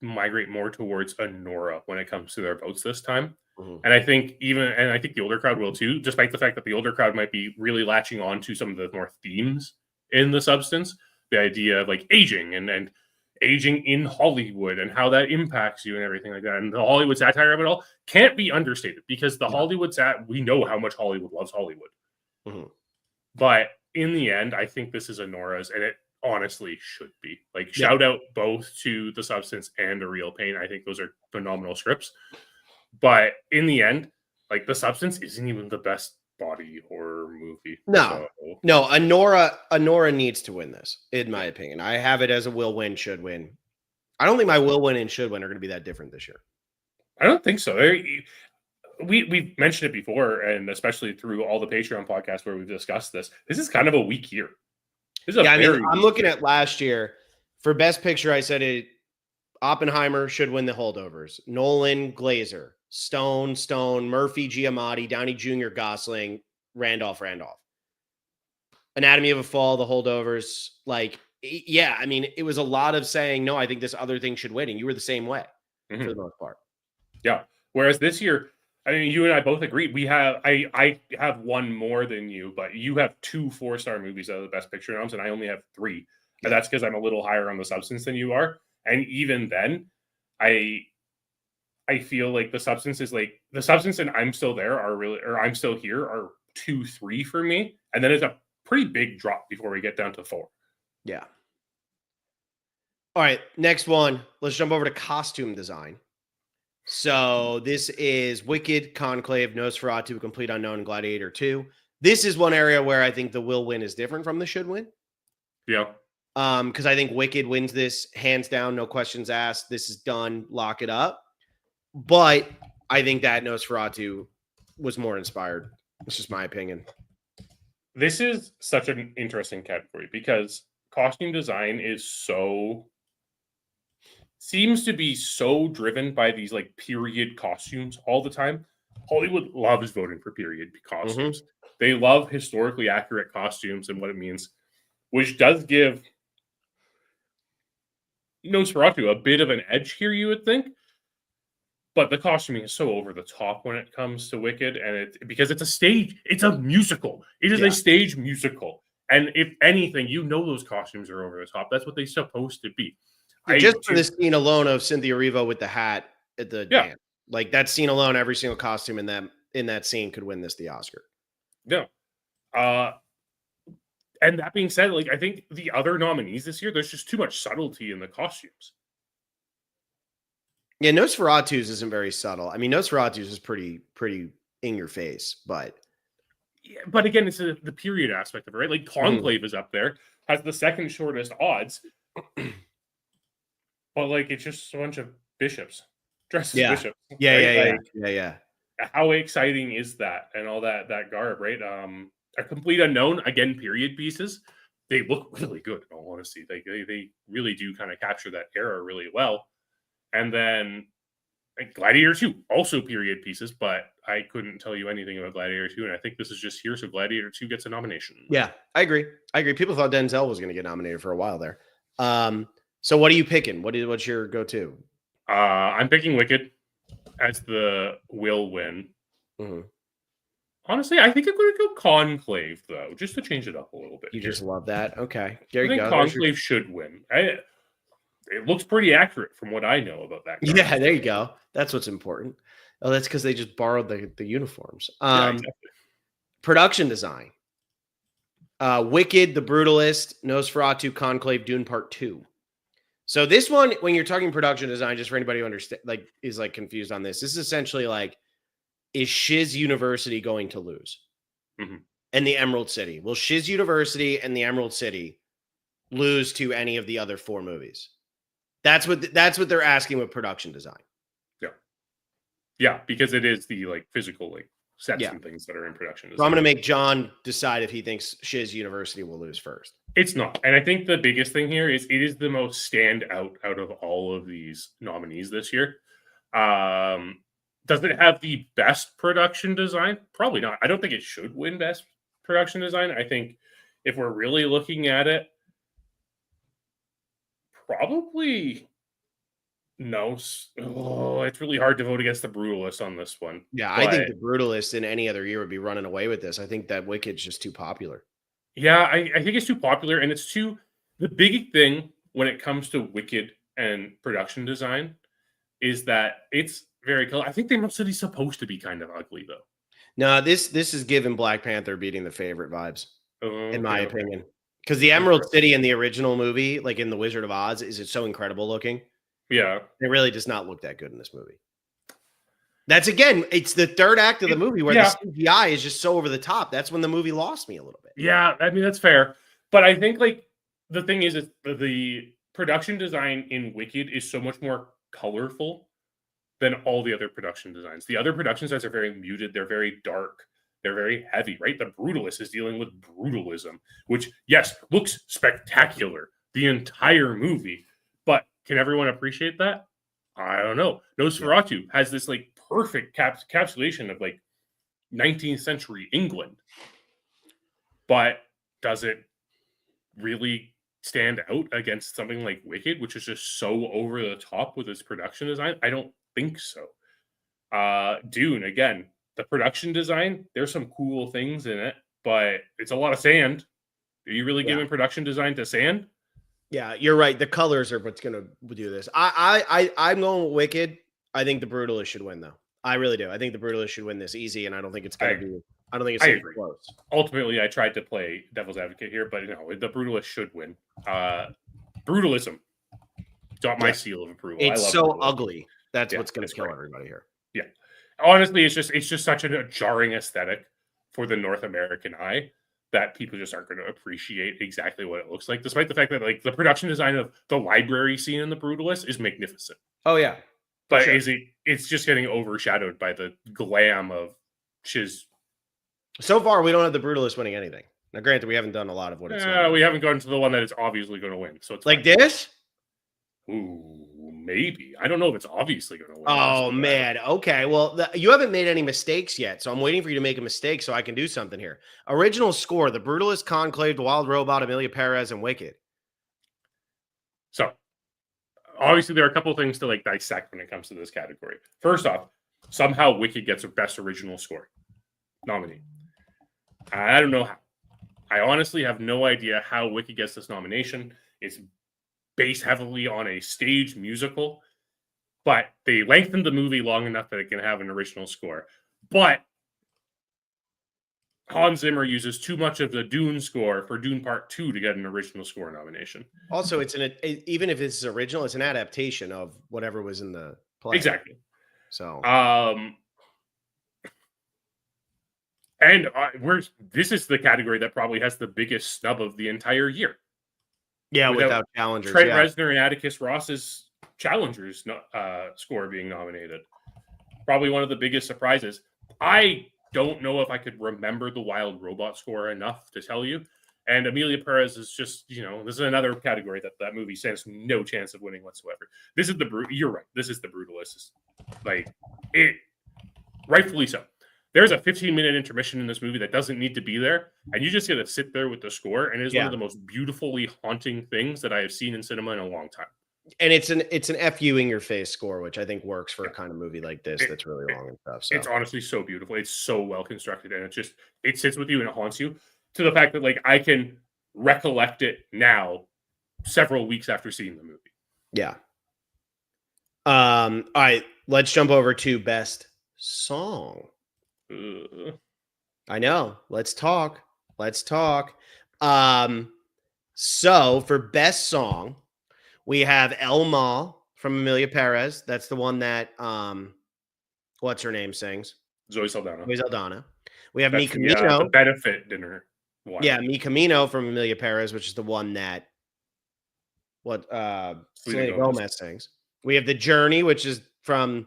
migrate more towards Anora when it comes to their votes this time. And I think the older crowd will too, despite the fact that the older crowd might be really latching on to some of the more themes in The Substance, the idea of like aging and aging in Hollywood and how that impacts you and everything like that. And the Hollywood satire of it all can't be understated because the Hollywood we know how much Hollywood loves Hollywood. But in the end, I think this is Anora's, and it honestly should be. Like, shout out both to The Substance and A Real Pain. I think those are phenomenal scripts. But in the end, like, The Substance isn't even the best body horror movie. No. Anora needs to win this, in my opinion. I have it as a will win, should win. I don't think my will win and should win are going to be that different this year. I don't think so. We've mentioned it before, and especially through all the Patreon podcasts where we've discussed this. This is kind of a weak year. I'm looking at last year. For Best Picture, I said it. Oppenheimer should win The Holdovers. Nolan, Glazer. Stone, Murphy, Giamatti, Downey Jr., Gosling, Randolph. Anatomy of a Fall, The Holdovers. Like, yeah, I mean, it was a lot of saying, no, I think this other thing should win. And you were the same way for the most part. Yeah. Whereas this year, I mean, you and I both agree. I have one more than you, but you have 2 4-star movies out of the Best Picture noms, and I only have 3. And that's because I'm a little higher on The Substance than you are. And even then, I feel like The Substance is like The Substance and I'm Still There are really, or I'm Still Here are 2, 3 for me. And then it's a pretty big drop before we get down to 4. Yeah. All right. Next one. Let's jump over to costume design. So this is Wicked, Conclave, Nosferatu, Complete Unknown, and Gladiator 2. This is one area where I think the will win is different from the should win. Yeah. Because I think Wicked wins this hands down, no questions asked. This is done, lock it up. But I think that Nosferatu was more inspired. It's just my opinion. This is such an interesting category because costume design seems to be so driven by these like period costumes all the time. Hollywood loves voting for period costumes. They love historically accurate costumes and what it means, which does give Nosferatu a bit of an edge here, you would think. But the costuming is so over the top when it comes to Wicked, and because it's a stage, it's a musical. It is a stage musical. And if anything, those costumes are over the top. That's what they're supposed to be. Just for this scene alone of Cynthia Erivo with the hat at the dance. Like that scene alone, every single costume in that scene could win the Oscar. Yeah. And that being said, like I think the other nominees this year, there's just too much subtlety in the costumes. Yeah, Nosferatu's isn't very subtle. I mean, Nosferatu's is pretty in your face, but but again, it's the period aspect of it, right? Like Conclave is up there, has the second shortest odds, but like it's just a bunch of bishops dressed as bishops. Yeah. How exciting is that and all that garb, right? A Complete Unknown, again, period pieces. They look really good, in all honesty. They really do kind of capture that era really well. And then Gladiator 2, also period pieces, but I couldn't tell you anything about Gladiator 2, and I think this is just here, so Gladiator 2 gets a nomination. Yeah, I agree. People thought Denzel was going to get nominated for a while there. So what are you picking? What's your go-to? I'm picking Wicked as the will win. Honestly, I think I'm going to go Conclave, though, just to change it up a little bit. You just love that? Okay. There you go. Conclave should win. It looks pretty accurate from what I know about that. Yeah, there you go. That's what's important. Oh, that's because they just borrowed the uniforms. Exactly. Production design. Wicked, The Brutalist, Nosferatu, Conclave, Dune Part 2. So this one, when you're talking production design, just for anybody who is confused on this is essentially like, is Shiz University going to lose? And the Emerald City? Will Shiz University and the Emerald City lose to any of the other 4 movies? That's what they're asking with production design. Yeah, because it is the physical sets and things that are in production design. So I'm going to make John decide if he thinks Shiz University will lose first. It's not. And I think the biggest thing here is it is the most standout out of all of these nominees this year. Does it have the best production design? Probably not. I don't think it should win best production design. I think if we're really looking at it, probably no. Oh, it's really hard to vote against The Brutalist on this one. Yeah, I think The Brutalist in any other year would be running away with this. I think that Wicked's just too popular. Yeah, I think it's too popular, and it's too... The big thing when it comes to Wicked and production design is that it's very cool. I think the Emerald City's supposed to be kind of ugly, though. No, this is giving Black Panther beating the favorite vibes, in my opinion. Because the Emerald City in the original movie, like in The Wizard of Oz, is so incredible looking. Yeah. It really does not look that good in this movie. That's, again, it's the third act of the movie where the CGI is just so over the top. That's when the movie lost me a little bit. Yeah, I mean, that's fair. But I think, the thing is the production design in Wicked is so much more colorful than all the other production designs. The other production designs are very muted. They're very dark. They're very heavy, right? The Brutalist is dealing with brutalism, which, yes, looks spectacular, the entire movie. But can everyone appreciate that? I don't know. Nosferatu has this perfect encapsulation of 19th century England. But does it really stand out against something like Wicked, which is just so over the top with its production design? I don't think so. Dune, again, the production design, there's some cool things in it, but it's a lot of sand. Are you really giving production design to sand? Yeah, you're right. The colors are what's going to do this. I'm going with Wicked. I think The Brutalist should win, though. I really do. I think The Brutalist should win this easy, and I don't think it's going to be. I don't think it's close. Ultimately, I tried to play devil's advocate here, but The Brutalist should win. Brutalism got my seal of approval. It's so ugly. That's Yeah, what's going to it's kill great. everybody here. Yeah. Honestly, it's just such a jarring aesthetic for the North American eye that people just aren't going to appreciate exactly what it looks like, despite the fact that like the production design of the library scene in The Brutalist is magnificent. Oh yeah, for But sure. it's just getting overshadowed by the glam of Chiz. So far, we don't have The Brutalist winning anything. Now, granted, we haven't done a lot of what it's We haven't gone to the one that is obviously going to win, so it's like fine. this. Ooh, maybe. I don't know if it's obviously going to win. Oh man. Okay. Well, you haven't made any mistakes yet, so I'm waiting for you to make a mistake so I can do something here. Original score: The Brutalist, Conclave, The Wild Robot, Amelia Perez, and Wicked. So obviously there are a couple of things to like dissect when it comes to this category. First off, somehow Wicked gets a best original score nominee. I don't know how. I honestly have no idea how Wicked gets this nomination. It's based heavily on a stage musical, but they lengthened the movie long enough that it can have an original score. But Hans Zimmer uses too much of the Dune score for Dune Part 2 to get an original score nomination. Also, even if it's original, it's an adaptation of whatever was in the play. Exactly. So, and this is the category that probably has the biggest snub of the entire year. yeah, without challengers. Trent Reznor and Atticus Ross's Challengers score being nominated. Probably one of the biggest surprises. I don't know if I could remember the Wild Robot score enough to tell you. And Amelia Perez is just, this is another category that movie stands no chance of winning whatsoever. This is you're right. This is The Brutalist. Like, it, rightfully so. There's a 15-minute intermission in this movie that doesn't need to be there, and you just get to sit there with the score, and it is one of the most beautifully haunting things that I have seen in cinema in a long time. And it's an FU in your face score, which I think works for a kind of movie like this that's really long and stuff. So it's honestly so beautiful. It's so well constructed, and it sits with you and it haunts you to the fact that like I can recollect it now, several weeks after seeing the movie. Yeah. All right, let's jump over to best song. I know. Let's talk. So for best song, we have El Ma from Amelia Perez. That's the one that what's her name sings? Zoe Saldana. We have Mi Camino. The benefit dinner one. Yeah, Mi Camino from Amelia Perez, which is the one that Selena Gomez sings. We have The Journey, which is from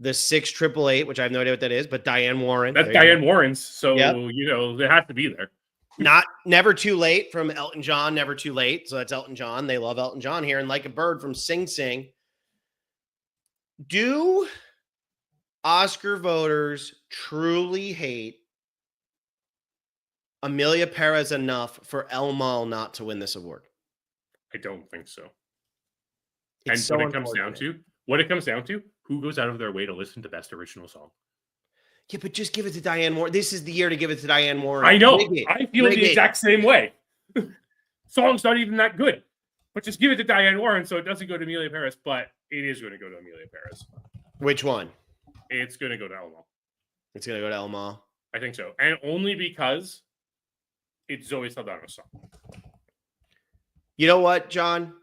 the 6888, which I have no idea what that is, but Diane Warren. That's Diane Warren's, so they have to be there. Not Never Too Late from Elton John, Never Too Late. So that's Elton John. They love Elton John here. And Like a Bird from Sing Sing. Do Oscar voters truly hate Amelia Perez enough for El Mal not to win this award? I don't think so. It's what it comes down to, who goes out of their way to listen to Best Original Song? Yeah, but just give it to Diane Warren. This is the year to give it to Diane Warren. I know. I feel the exact same way. Song's not even that good. But just give it to Diane Warren so it doesn't go to Amelia Perez, but it is going to go to Amelia Perez. Which one? It's going to go to El Ma. It's going to go to El Ma? I think so. And only because it's Zoe Saldana's song. You know what, John?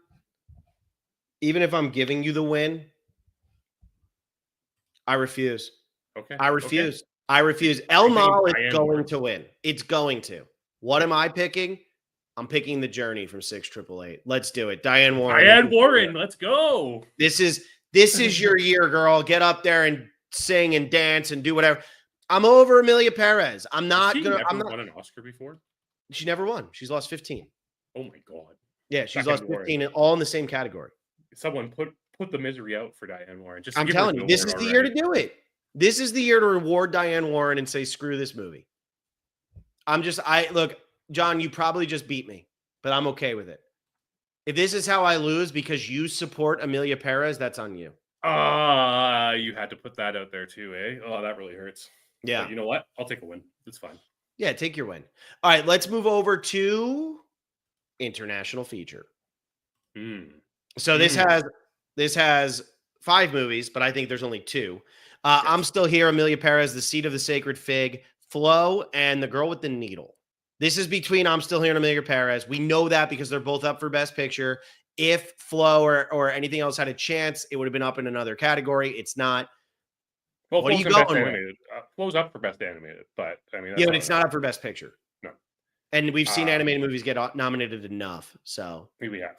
Even if I'm giving you the win, I refuse. Okay. I refuse. El Ma is going to win. It's going to. What am I picking? I'm picking The Journey from 6888. Let's do it. Diane Warren. Let's go. This is your year, girl. Get up there and sing and dance and do whatever. I'm over Amelia Perez. I'm not going to. I'm not won an Oscar before? She never won. She's lost 15. Oh my God. Yeah, she's lost 15 all in the same category. Someone put the misery out for Diane Warren. I'm telling you, this is the year to do it. This is the year to reward Diane Warren and say, screw this movie. Look, John, you probably just beat me, but I'm okay with it. If this is how I lose because you support Amelia Perez, that's on you. You had to put that out there too, eh? Oh, that really hurts. Yeah. But you know what? I'll take a win. It's fine. Yeah, take your win. All right, let's move over to international feature. So this has 5 movies, but I think there's only 2. Yes. I'm Still Here, Amelia Perez, The Seed of the Sacred Fig, Flo, and The Girl with the Needle. This is between I'm Still Here and Amelia Perez. We know that because they're both up for Best Picture. if Flow or anything else had a chance, it would have been up in another category. It's not. Well, What are you Flow's in best going with? animated. Flow's up for best animated, but I mean, Yeah, that's but not it's enough. not up for Best Picture. No. And we've seen animated movies get nominated enough. So We have.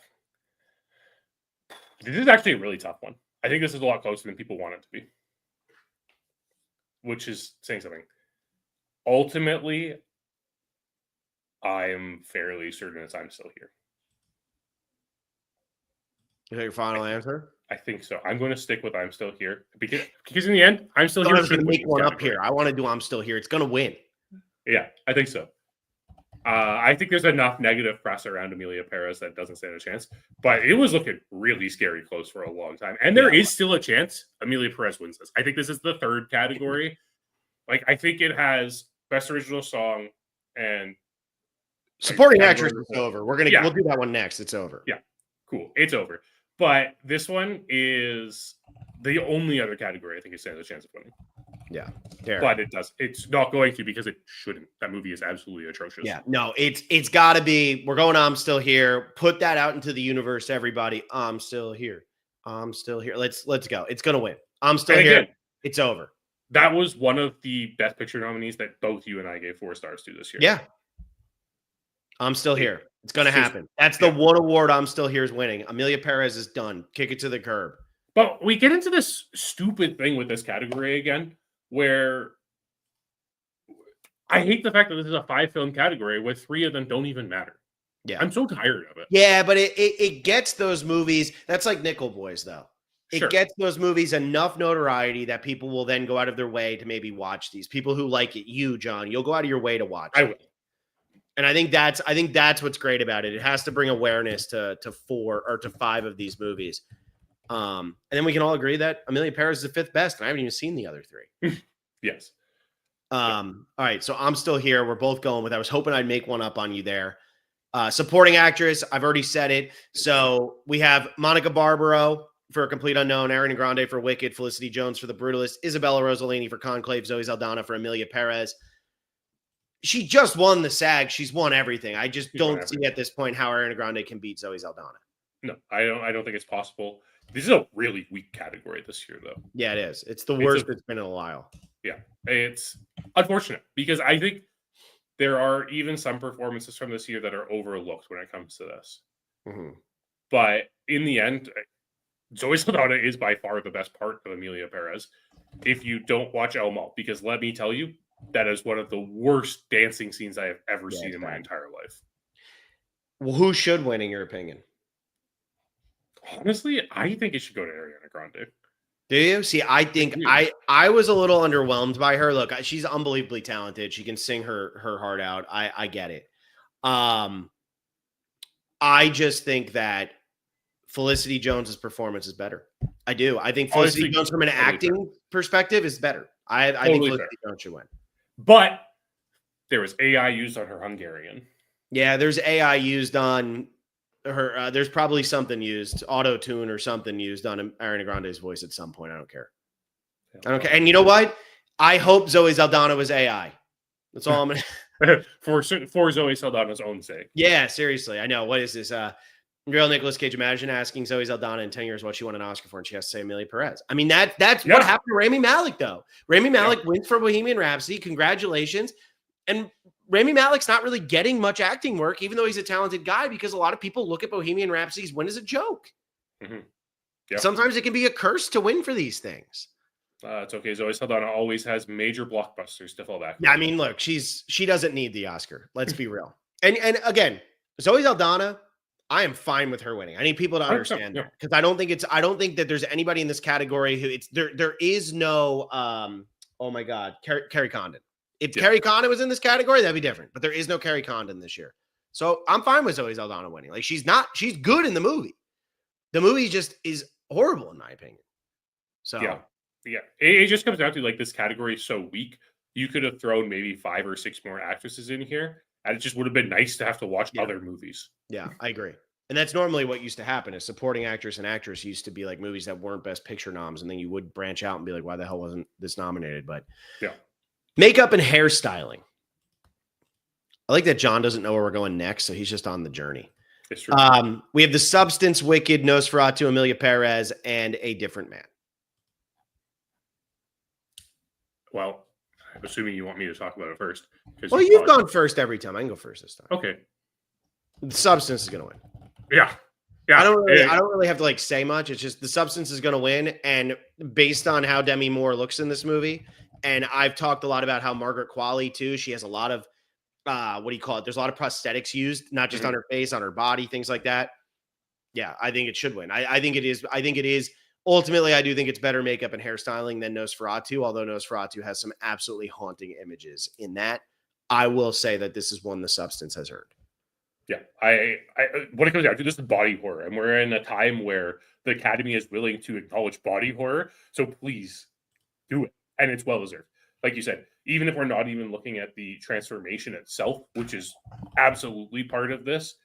This is actually a really tough one. I think this is a lot closer than people want it to be, which is saying something. Ultimately, I'm fairly certain it's I'm Still Here. is that your final answer? I think so. I'm going to stick with I'm Still Here because in the end, I'm Still Here I was should going to win make this one up category. here. I want to do I'm Still Here. It's going to win. Yeah, I think so. I think there's enough negative press around Amelia Perez that doesn't stand a chance, but it was looking really scary close for a long time. And there is still a chance Amelia Perez wins this. I think this is the third category. Like, I think it has Best Original Song and Supporting Actress is over. We'll do that one next. It's over. Yeah, cool. It's over. But this one is the only other category I think it stands a chance of winning. Yeah. But it does. It's not going to because it shouldn't. That movie is absolutely atrocious. Yeah. No, it's got to be. We're going I'm Still Here. Put that out into the universe, everybody. I'm still here. I'm still here. Let's go. It's going to win. I'm Still Here. Again, it's over. That was one of the Best Picture nominees that both you and I gave 4 stars to this year. Yeah. I'm Still Here. It's going to happen. That's the one award I'm Still Here is winning. Amelia Perez is done. Kick it to the curb. But we get into this stupid thing with this category again, where I hate the fact that this is a 5-film category where 3 of them don't even matter. Yeah. I'm so tired of it. Yeah, but it gets those movies. That's like Nickel Boys, though. It gets those movies enough notoriety that people will then go out of their way to maybe watch these. People who like it, you, John, you'll go out of your way to watch it. I will. And I think that's what's great about it. It has to bring awareness to 4 or to 5 of these movies. And then we can all agree that Amelia Perez is the 5th best, and I haven't even seen the other 3. Yes. All right, so I'm Still Here. We're both going with. I was hoping I'd make one up on you there. Supporting actress, I've already said it. So we have Monica Barbaro for A Complete Unknown, Ariana Grande for Wicked, Felicity Jones for The Brutalist, Isabella Rossellini for Conclave, Zoe Saldana for Amelia Perez. She just won the SAG. She's won everything. I just don't see at this point how Ariana Grande can beat Zoe Saldana. No, I don't think it's possible. This is a really weak category this year, though. Yeah, it is. It's the worst it's been in a while. Yeah, it's unfortunate because I think there are even some performances from this year that are overlooked when it comes to this. Mm-hmm. But in the end, Zoe Saldana is by far the best part of Amelia Perez. If you don't watch El Mal, because let me tell you, that is one of the worst dancing scenes I have ever seen in my entire life. Well, who should win, in your opinion? Honestly, I think it should go to Ariana Grande. Do you? See, I think I was a little underwhelmed by her. Look, she's unbelievably talented. She can sing her heart out. I get it. I just think that Felicity Jones's performance is better. I do. I think Felicity Jones from an acting perspective is better. I think Felicity Jones should win. But there was AI used on her Hungarian. Yeah, there's AI used on her. There's probably something used, auto-tune or something used on Ariana Grande's voice at some point. I don't care. I don't care. And you know what? I hope Zoe Saldana was AI. That's all I'm going to... For Zoe Saldana's own sake. Yeah, seriously. I know. What is this? Real Nicolas Cage, imagine asking Zoe Saldana in 10 years what she won an Oscar for, and she has to say Amelia Perez. I mean, that's what happened to Rami Malek, though. Rami Malek wins for Bohemian Rhapsody. Congratulations. And Rami Malek's not really getting much acting work, even though he's a talented guy, because a lot of people look at Bohemian Rhapsody's win as a joke. Mm-hmm. Yep. Sometimes it can be a curse to win for these things. It's okay. Zoe Saldana always has major blockbusters to fall back. Yeah, I mean, look, she doesn't need the Oscar. Let's be real. And again, Zoe Saldana, I am fine with her winning. I need people to understand that, because I don't think that there's anybody in this category who there is no oh my God, Carrie Condon. If Carrie Condon was in this category, that'd be different. But there is no Carrie Condon this year. So I'm fine with Zoe Saldana winning. Like, she's good in the movie. The movie just is horrible, in my opinion. So yeah. It just comes down to, like, this category is so weak. You could have thrown maybe 5 or 6 more actresses in here, and it just would have been nice to have to watch other movies. Yeah, I agree. And that's normally what used to happen, is supporting actress and actress used to be like movies that weren't Best Picture noms, and then you would branch out and be like, why the hell wasn't this nominated? But yeah. Makeup and hairstyling. I like that John doesn't know where we're going next, so he's just on the journey. It's true. We have The Substance, Wicked, Nosferatu, Emilia Perez, and A Different Man. Well, I'm assuming you want me to talk about it first. Well, you've gone first every time. I can go first this time. Okay. The Substance is going to win. Yeah. Yeah. I don't really have to like say much. It's just The Substance is going to win. And based on how Demi Moore looks in this movie, and I've talked a lot about how Margaret Qualley too, she has a lot of, what do you call it? There's a lot of prosthetics used, not just on her face, on her body, things like that. Yeah, I think it should win. I think it is. I think it is. Ultimately, I do think it's better makeup and hairstyling than Nosferatu, although Nosferatu has some absolutely haunting images in that. I will say that this is one The Substance has heard. Yeah, I what it comes down to, this is body horror, and we're in a time where the Academy is willing to acknowledge body horror. So please do it, and it's well deserved. Like you said, even if we're not even looking at the transformation itself, which is absolutely part of this,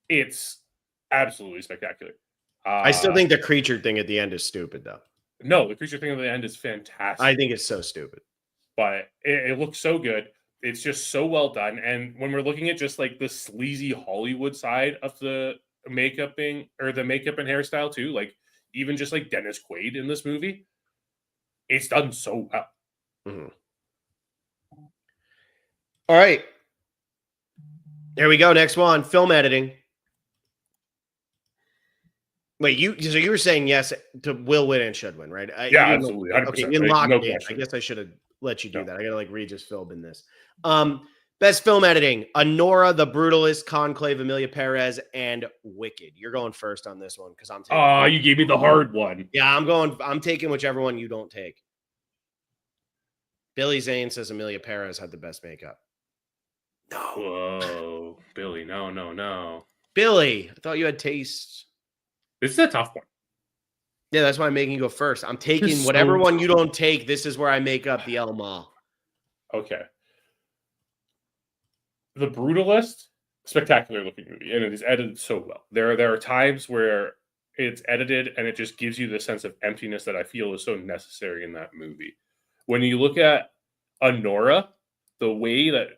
it's absolutely spectacular. I still think the creature thing at the end is stupid, though. No, the creature thing at the end is fantastic. I think it's so stupid, but it looks so good. It's just so well done. And when we're looking at just like the sleazy Hollywood side of the makeuping or the makeup and hairstyle too, like even just like Dennis Quaid in this movie, it's done so well. All right. There we go. Next one, film editing. Wait, so you were saying yes to will win and should win, right? Yeah, absolutely. 100%. Okay, in locked no in. question. I guess I should have let you do that. I gotta like read just film in this. Best film editing: Anora, The Brutalist, Conclave, Emilia Perez, and Wicked. You're going first on this one because I'm taking. Oh, you gave me the hard one. Yeah, I'm taking whichever one you don't take. Billy Zane says Emilia Perez had the best makeup. No. Whoa, Billy, no. Billy, I thought you had taste. This is a tough one. Yeah, that's why I'm making you go first. I'm taking whatever one you don't take. This is where I make up the El Mal. Okay. The Brutalist, spectacular looking movie, and it is edited so well. There are times where it's edited and it just gives you the sense of emptiness that I feel is so necessary in that movie. When you look at Anora, the way that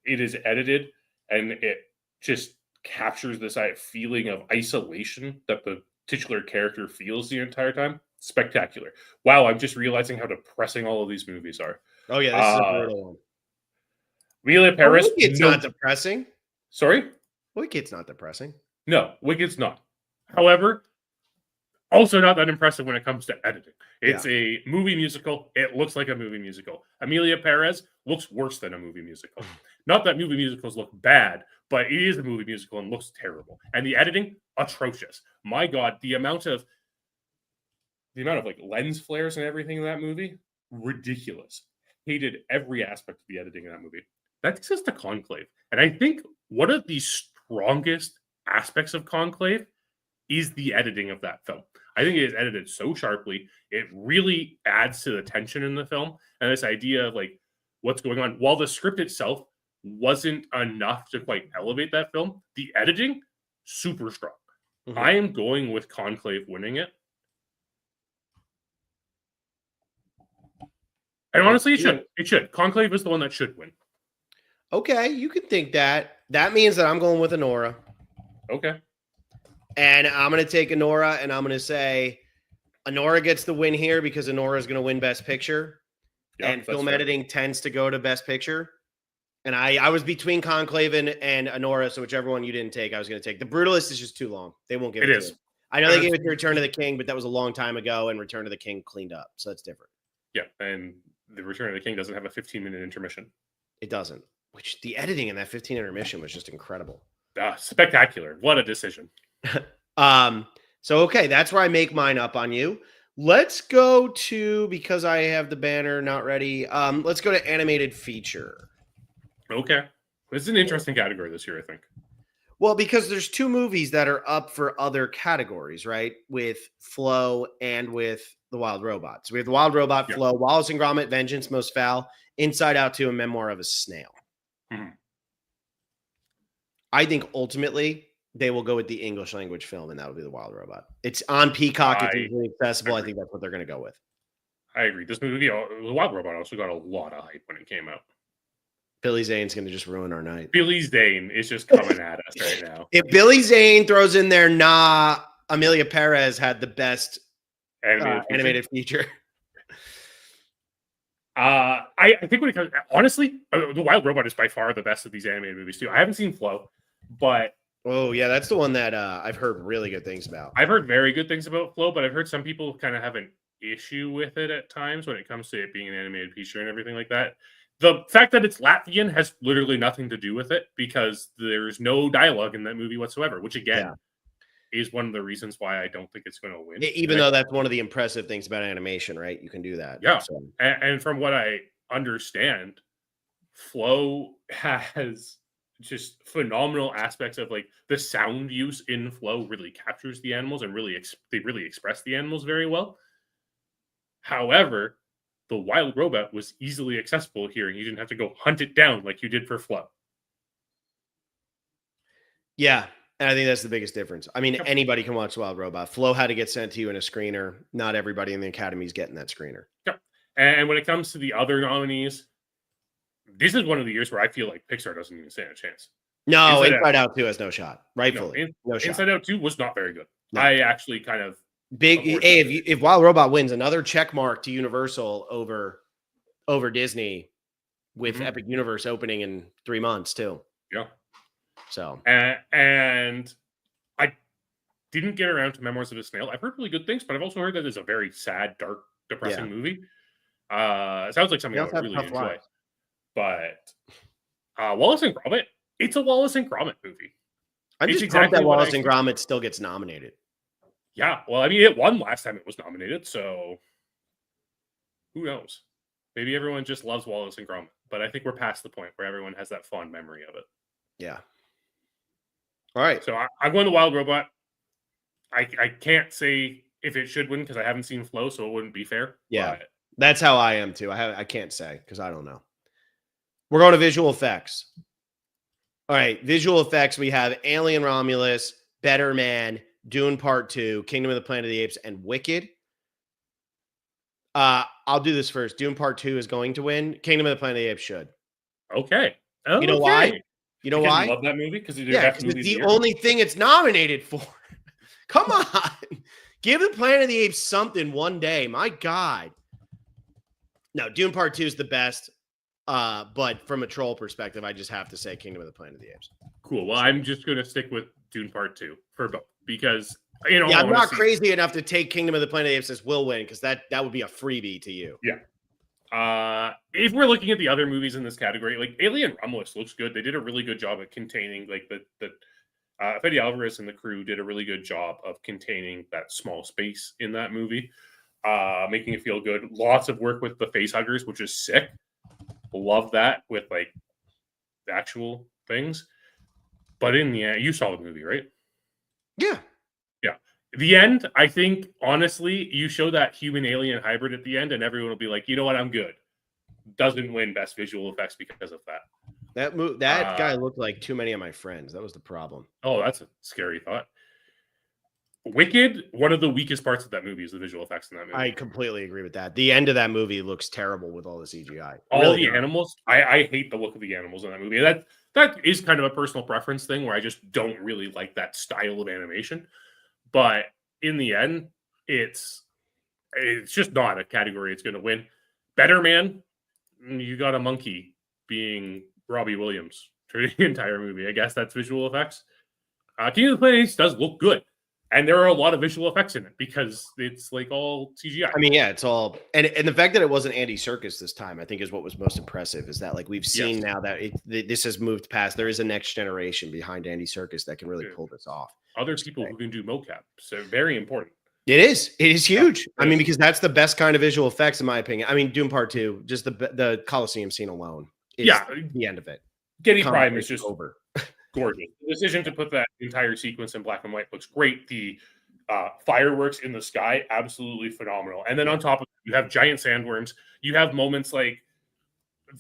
it is edited and it just captures this feeling of isolation that the titular character feels the entire time. Spectacular. Wow, I'm just realizing how depressing all of these movies are. Oh yeah, this is a brutal one. Emilia Perez. Wicked's not depressing. Sorry? Wicked's not depressing. No, Wicked's not. However, also not that impressive when it comes to editing. It's a movie musical. It looks like a movie musical. Emilia Perez looks worse than a movie musical. Not that movie musicals look bad, but it is a movie musical and looks terrible. And the editing, atrocious. My God, the amount of like lens flares and everything in that movie, ridiculous. Hated every aspect of the editing in that movie. That takes us to Conclave. And I think one of the strongest aspects of Conclave is the editing of that film. I think it is edited so sharply. It really adds to the tension in the film. And this idea of like what's going on. While the script itself wasn't enough to quite elevate that film, the editing, super strong. I am going with Conclave winning it. And honestly, it should. It should. Conclave is the one that should win. Okay, you can think that. That means that I'm going with Anora. Okay. And I'm going to take Anora, and I'm going to say Anora gets the win here because Anora is going to win Best Picture. Yep, and film editing tends to go to Best Picture. And I was between Conclave and Anora, so whichever one you didn't take, I was going to take. The Brutalist is just too long. They won't give it to it. I know they gave it to Return of the King, but that was a long time ago, and Return of the King cleaned up, so that's different. Yeah, and the Return of the King doesn't have a 15-minute intermission. It doesn't. Which the editing in that 15 intermission was just incredible. Spectacular. What a decision. So okay, that's where I make mine up on you. Let's go to, because I have the banner not ready. Let's go to animated feature. Okay. This is an interesting category this year, I think. Well, because there's two movies that are up for other categories, right? With Flow and with The Wild Robot. So we have The Wild Robot, Flow, Wallace and Gromit, Vengeance Most Foul, Inside Out 2, A Memoir of a Snail. I think ultimately they will go with the English language film, and that will be The Wild Robot. It's on Peacock. It's easily accessible. I think that's what they're going to go with. I agree. This movie, The Wild Robot, also got a lot of hype when it came out. Billy Zane's going to just ruin our night. Billy Zane is just coming at us right now. If Billy Zane throws in there, Amelia Perez had the best animated feature. I think when it comes, honestly, The Wild Robot is by far the best of these animated movies too. I haven't seen Flow, but oh yeah, that's the one that I've heard really good things about. I've heard very good things about Flow, but I've heard some people kind of have an issue with it at times when it comes to it being an animated feature and everything like that. The fact that it's Latvian has literally nothing to do with it because there's no dialogue in that movie whatsoever, which again is one of the reasons why I don't think it's going to win. Even though that's one of the impressive things about animation, right? You can do that. Yeah. So. And from what I understand, Flow has just phenomenal aspects of like the sound use in Flow really captures the animals and they really express the animals very well. However, the Wild Robot was easily accessible here and you didn't have to go hunt it down like you did for Flow. Yeah. And I think that's the biggest difference. I mean, anybody can watch Wild Robot. Flow had to get sent to you in a screener. Not everybody in the Academy is getting that screener. Yeah. And when it comes to the other nominees, this is one of the years where I feel like Pixar doesn't even stand a chance. No, Inside Out 2 has no shot. Rightfully. No shot. Inside Out 2 was not very good. No. I actually kind of if Wild Robot wins, another check mark to Universal over Disney with Epic Universe opening in 3 months too. Yeah. So and I didn't get around to Memoirs of a Snail. I've heard really good things, but I've also heard that it's a very sad, dark, depressing movie. It sounds like something I would really enjoy. Lives. But Wallace and Gromit, it's a Wallace and Gromit movie. I'm just exactly that Wallace and Gromit still gets nominated. Yeah, well, I mean, it won last time it was nominated, so who knows? Maybe everyone just loves Wallace and Gromit, but I think we're past the point where everyone has that fond memory of it. Yeah. All right. So I'm going to Wild Robot. I can't say if it should win because I haven't seen Flow, so it wouldn't be fair. Yeah, that's how I am too. I can't say because I don't know. We're going to visual effects. All right, visual effects. We have Alien Romulus, Better Man, Dune Part 2, Kingdom of the Planet of the Apes, and Wicked. I'll do this first. Dune Part 2 is going to win. Kingdom of the Planet of the Apes should. Okay. You know why? You know why? I love that movie because it's the only thing it's nominated for. Come on. Give the Planet of the Apes something one day. My God. No, Dune Part 2 is the best. But from a troll perspective, I just have to say Kingdom of the Planet of the Apes. Cool. Well, I'm just going to stick with Dune Part 2 for both because, you know, I'm not crazy enough to take Kingdom of the Planet of the Apes as will win because that would be a freebie to you. Yeah. If we're looking at the other movies in this category, like Alien Romulus looks good. They did a really good job at containing like Fede Alvarez and the crew did a really good job of containing that small space in that movie, making it feel good. Lots of work with the face huggers, which is sick. Love that with like the actual things. But in the end, you saw the movie, right? Yeah. Yeah. The end, I think, honestly, you show that human alien hybrid at the end, and everyone will be like, you know what, I'm good. Doesn't win best visual effects because of that. That guy looked like too many of my friends. That was the problem. Oh, that's a scary thought. Wicked, one of the weakest parts of that movie is the visual effects in that movie. I completely agree with that. The end of that movie looks terrible with all the CGI. All the animals, I hate the look of the animals in that movie. That is kind of a personal preference thing where I just don't really like that style of animation. But in the end, it's just not a category it's going to win. Better Man, you got a monkey being Robbie Williams through the entire movie. I guess that's visual effects. King of the Planet of the Apes does look good. And there are a lot of visual effects in it because it's like all CGI. I mean, yeah, it's all and the fact that it wasn't Andy Serkis this time, I think, is what was most impressive. Is that like we've seen now that this has moved past. There is a next generation behind Andy Serkis that can really pull this off. Other people who can do mocap, so very important. It is huge. I mean, because that's the best kind of visual effects, in my opinion. I mean, Doom Part 2, just the Coliseum scene alone is the end of it. Getty Prime is just over. Gorgeous. The decision to put that entire sequence in black and white looks great. The fireworks in the sky, absolutely phenomenal. And then on top of it, you have giant sandworms. You have moments like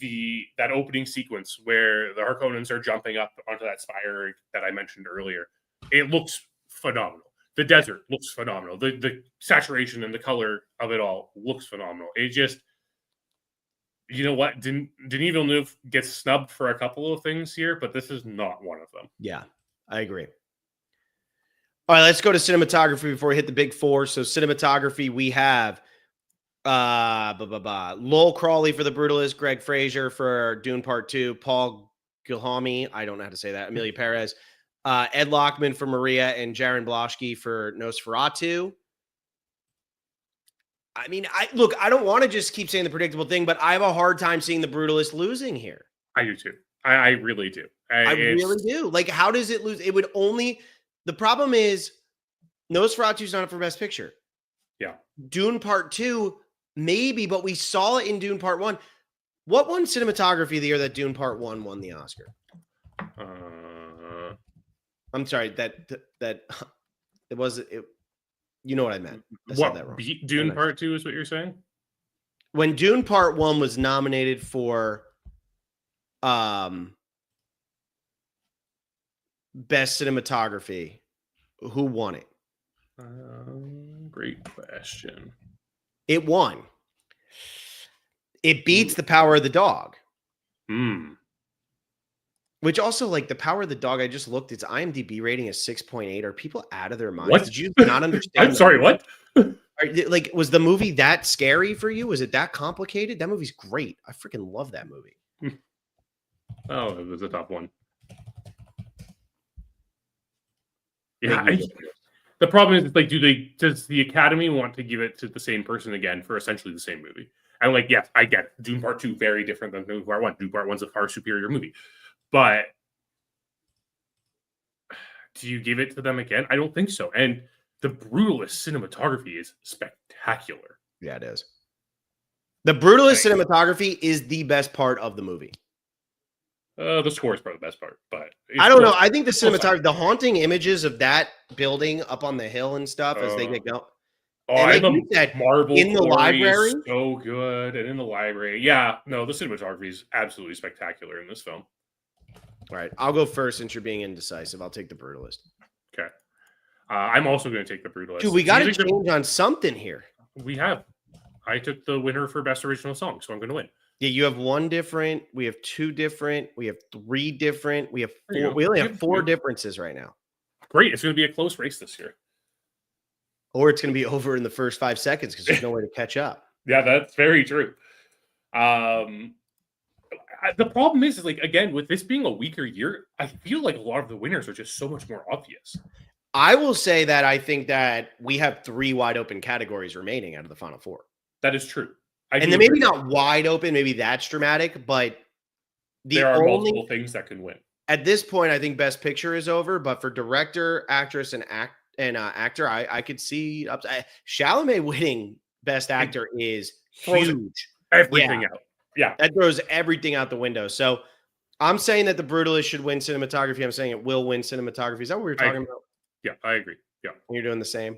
that opening sequence where the Harkonnens are jumping up onto that spire that I mentioned earlier. It looks phenomenal. The desert looks phenomenal. The saturation and the color of it all looks phenomenal. you know what? Denis Villeneuve gets snubbed for a couple of things here, but this is not one of them. Yeah, I agree. All right, let's go to cinematography before we hit the big four. So cinematography, we have Lowell Crawley for The Brutalist, Greg Fraser for Dune Part 2, Paul Gilhami, I don't know how to say that, Amelia Perez, Ed Lockman for Maria, and Jaron Bloschke for Nosferatu. I mean, I don't want to just keep saying the predictable thing, but I have a hard time seeing The Brutalist losing here. I do too. I really do. I really do. Like, how does it lose? It would only, the problem is Nosferatu's not up for Best Picture. Yeah. Dune Part 2, maybe, but we saw it in Dune Part 1. What won cinematography the year that Dune Part 1 won the Oscar? I'm sorry, that it was it. You know what I meant. I said that wrong. Dune Part 2 is what you're saying? When Dune Part 1 was nominated for Best Cinematography, who won it? Great question. It won. It beats The Power of the Dog. Which also, like, The Power of the Dog, I just looked, its IMDb rating is 6.8. Are people out of their minds? What? Did you not understand? I'm sorry, what? Like, was the movie that scary for you? Was it that complicated? That movie's great. I freaking love that movie. Oh, it was a tough one. Yeah, the problem is, like, does the Academy want to give it to the same person again for essentially the same movie? I'm like, yes, I get it. Dune Part 2 very different than Dune Part 1. Dune Part 1's a far superior movie. But do you give it to them again? I don't think so. And The Brutalist cinematography is spectacular. Yeah, it is. The Brutalist cinematography is the best part of the movie. The score is probably the best part, but I don't know. I think the cinematography, the haunting images of that building up on the hill and stuff as they get going. Oh, and the that marble in the library, so good, and in the library, yeah. No, the cinematography is absolutely spectacular in this film. All right, I'll go first since you're being indecisive. I'll take The Brutalist. Okay, I'm also going to take The Brutalist. Dude, we got to change on something here. We have. I took the winner for Best Original Song, so I'm going to win. Yeah, you have one different. We have two different. We have three different. We have four. We only have four differences right now. Great. It's going to be a close race this year. Or it's going to be over in the first 5 seconds because there's no way to catch up. Yeah, that's very true. The problem is, like, again, with this being a weaker year, I feel like a lot of the winners are just so much more obvious. I will say that I think that we have 3 wide open categories remaining out of the final 4. That is true. And then maybe not wide open, maybe that's dramatic, but there are multiple things that can win. At this point, I think Best Picture is over, but for director, actress, and actor, I could see Chalamet winning Best Actor is huge. Everything out. Yeah. That throws everything out the window. So I'm saying that The Brutalist should win cinematography. I'm saying it will win cinematography. Is that what we were talking about? Yeah, I agree. Yeah. You're doing the same.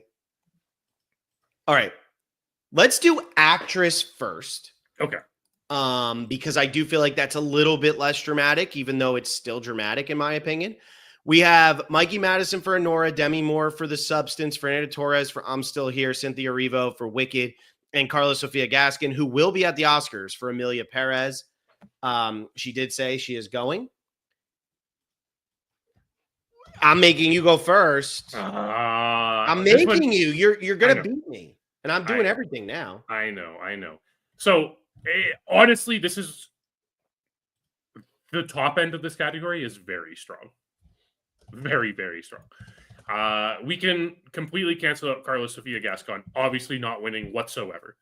All right. Let's do actress first. Okay. Because I do feel like that's a little bit less dramatic, even though it's still dramatic in my opinion. We have Mikey Madison for Anora, Demi Moore for The Substance, Fernanda Torres for I'm Still Here, Cynthia Erivo for Wicked, and Carla Sofia Gaskin, who will be at the Oscars, for Amelia Perez. She did say she is going. I'm making you go first. I'm making you. You're gonna beat me, and I'm doing everything now. I know. So honestly, this is the top end of this category is very strong, very, very strong. We can completely cancel out Carla Sofia Gascon, obviously not winning whatsoever.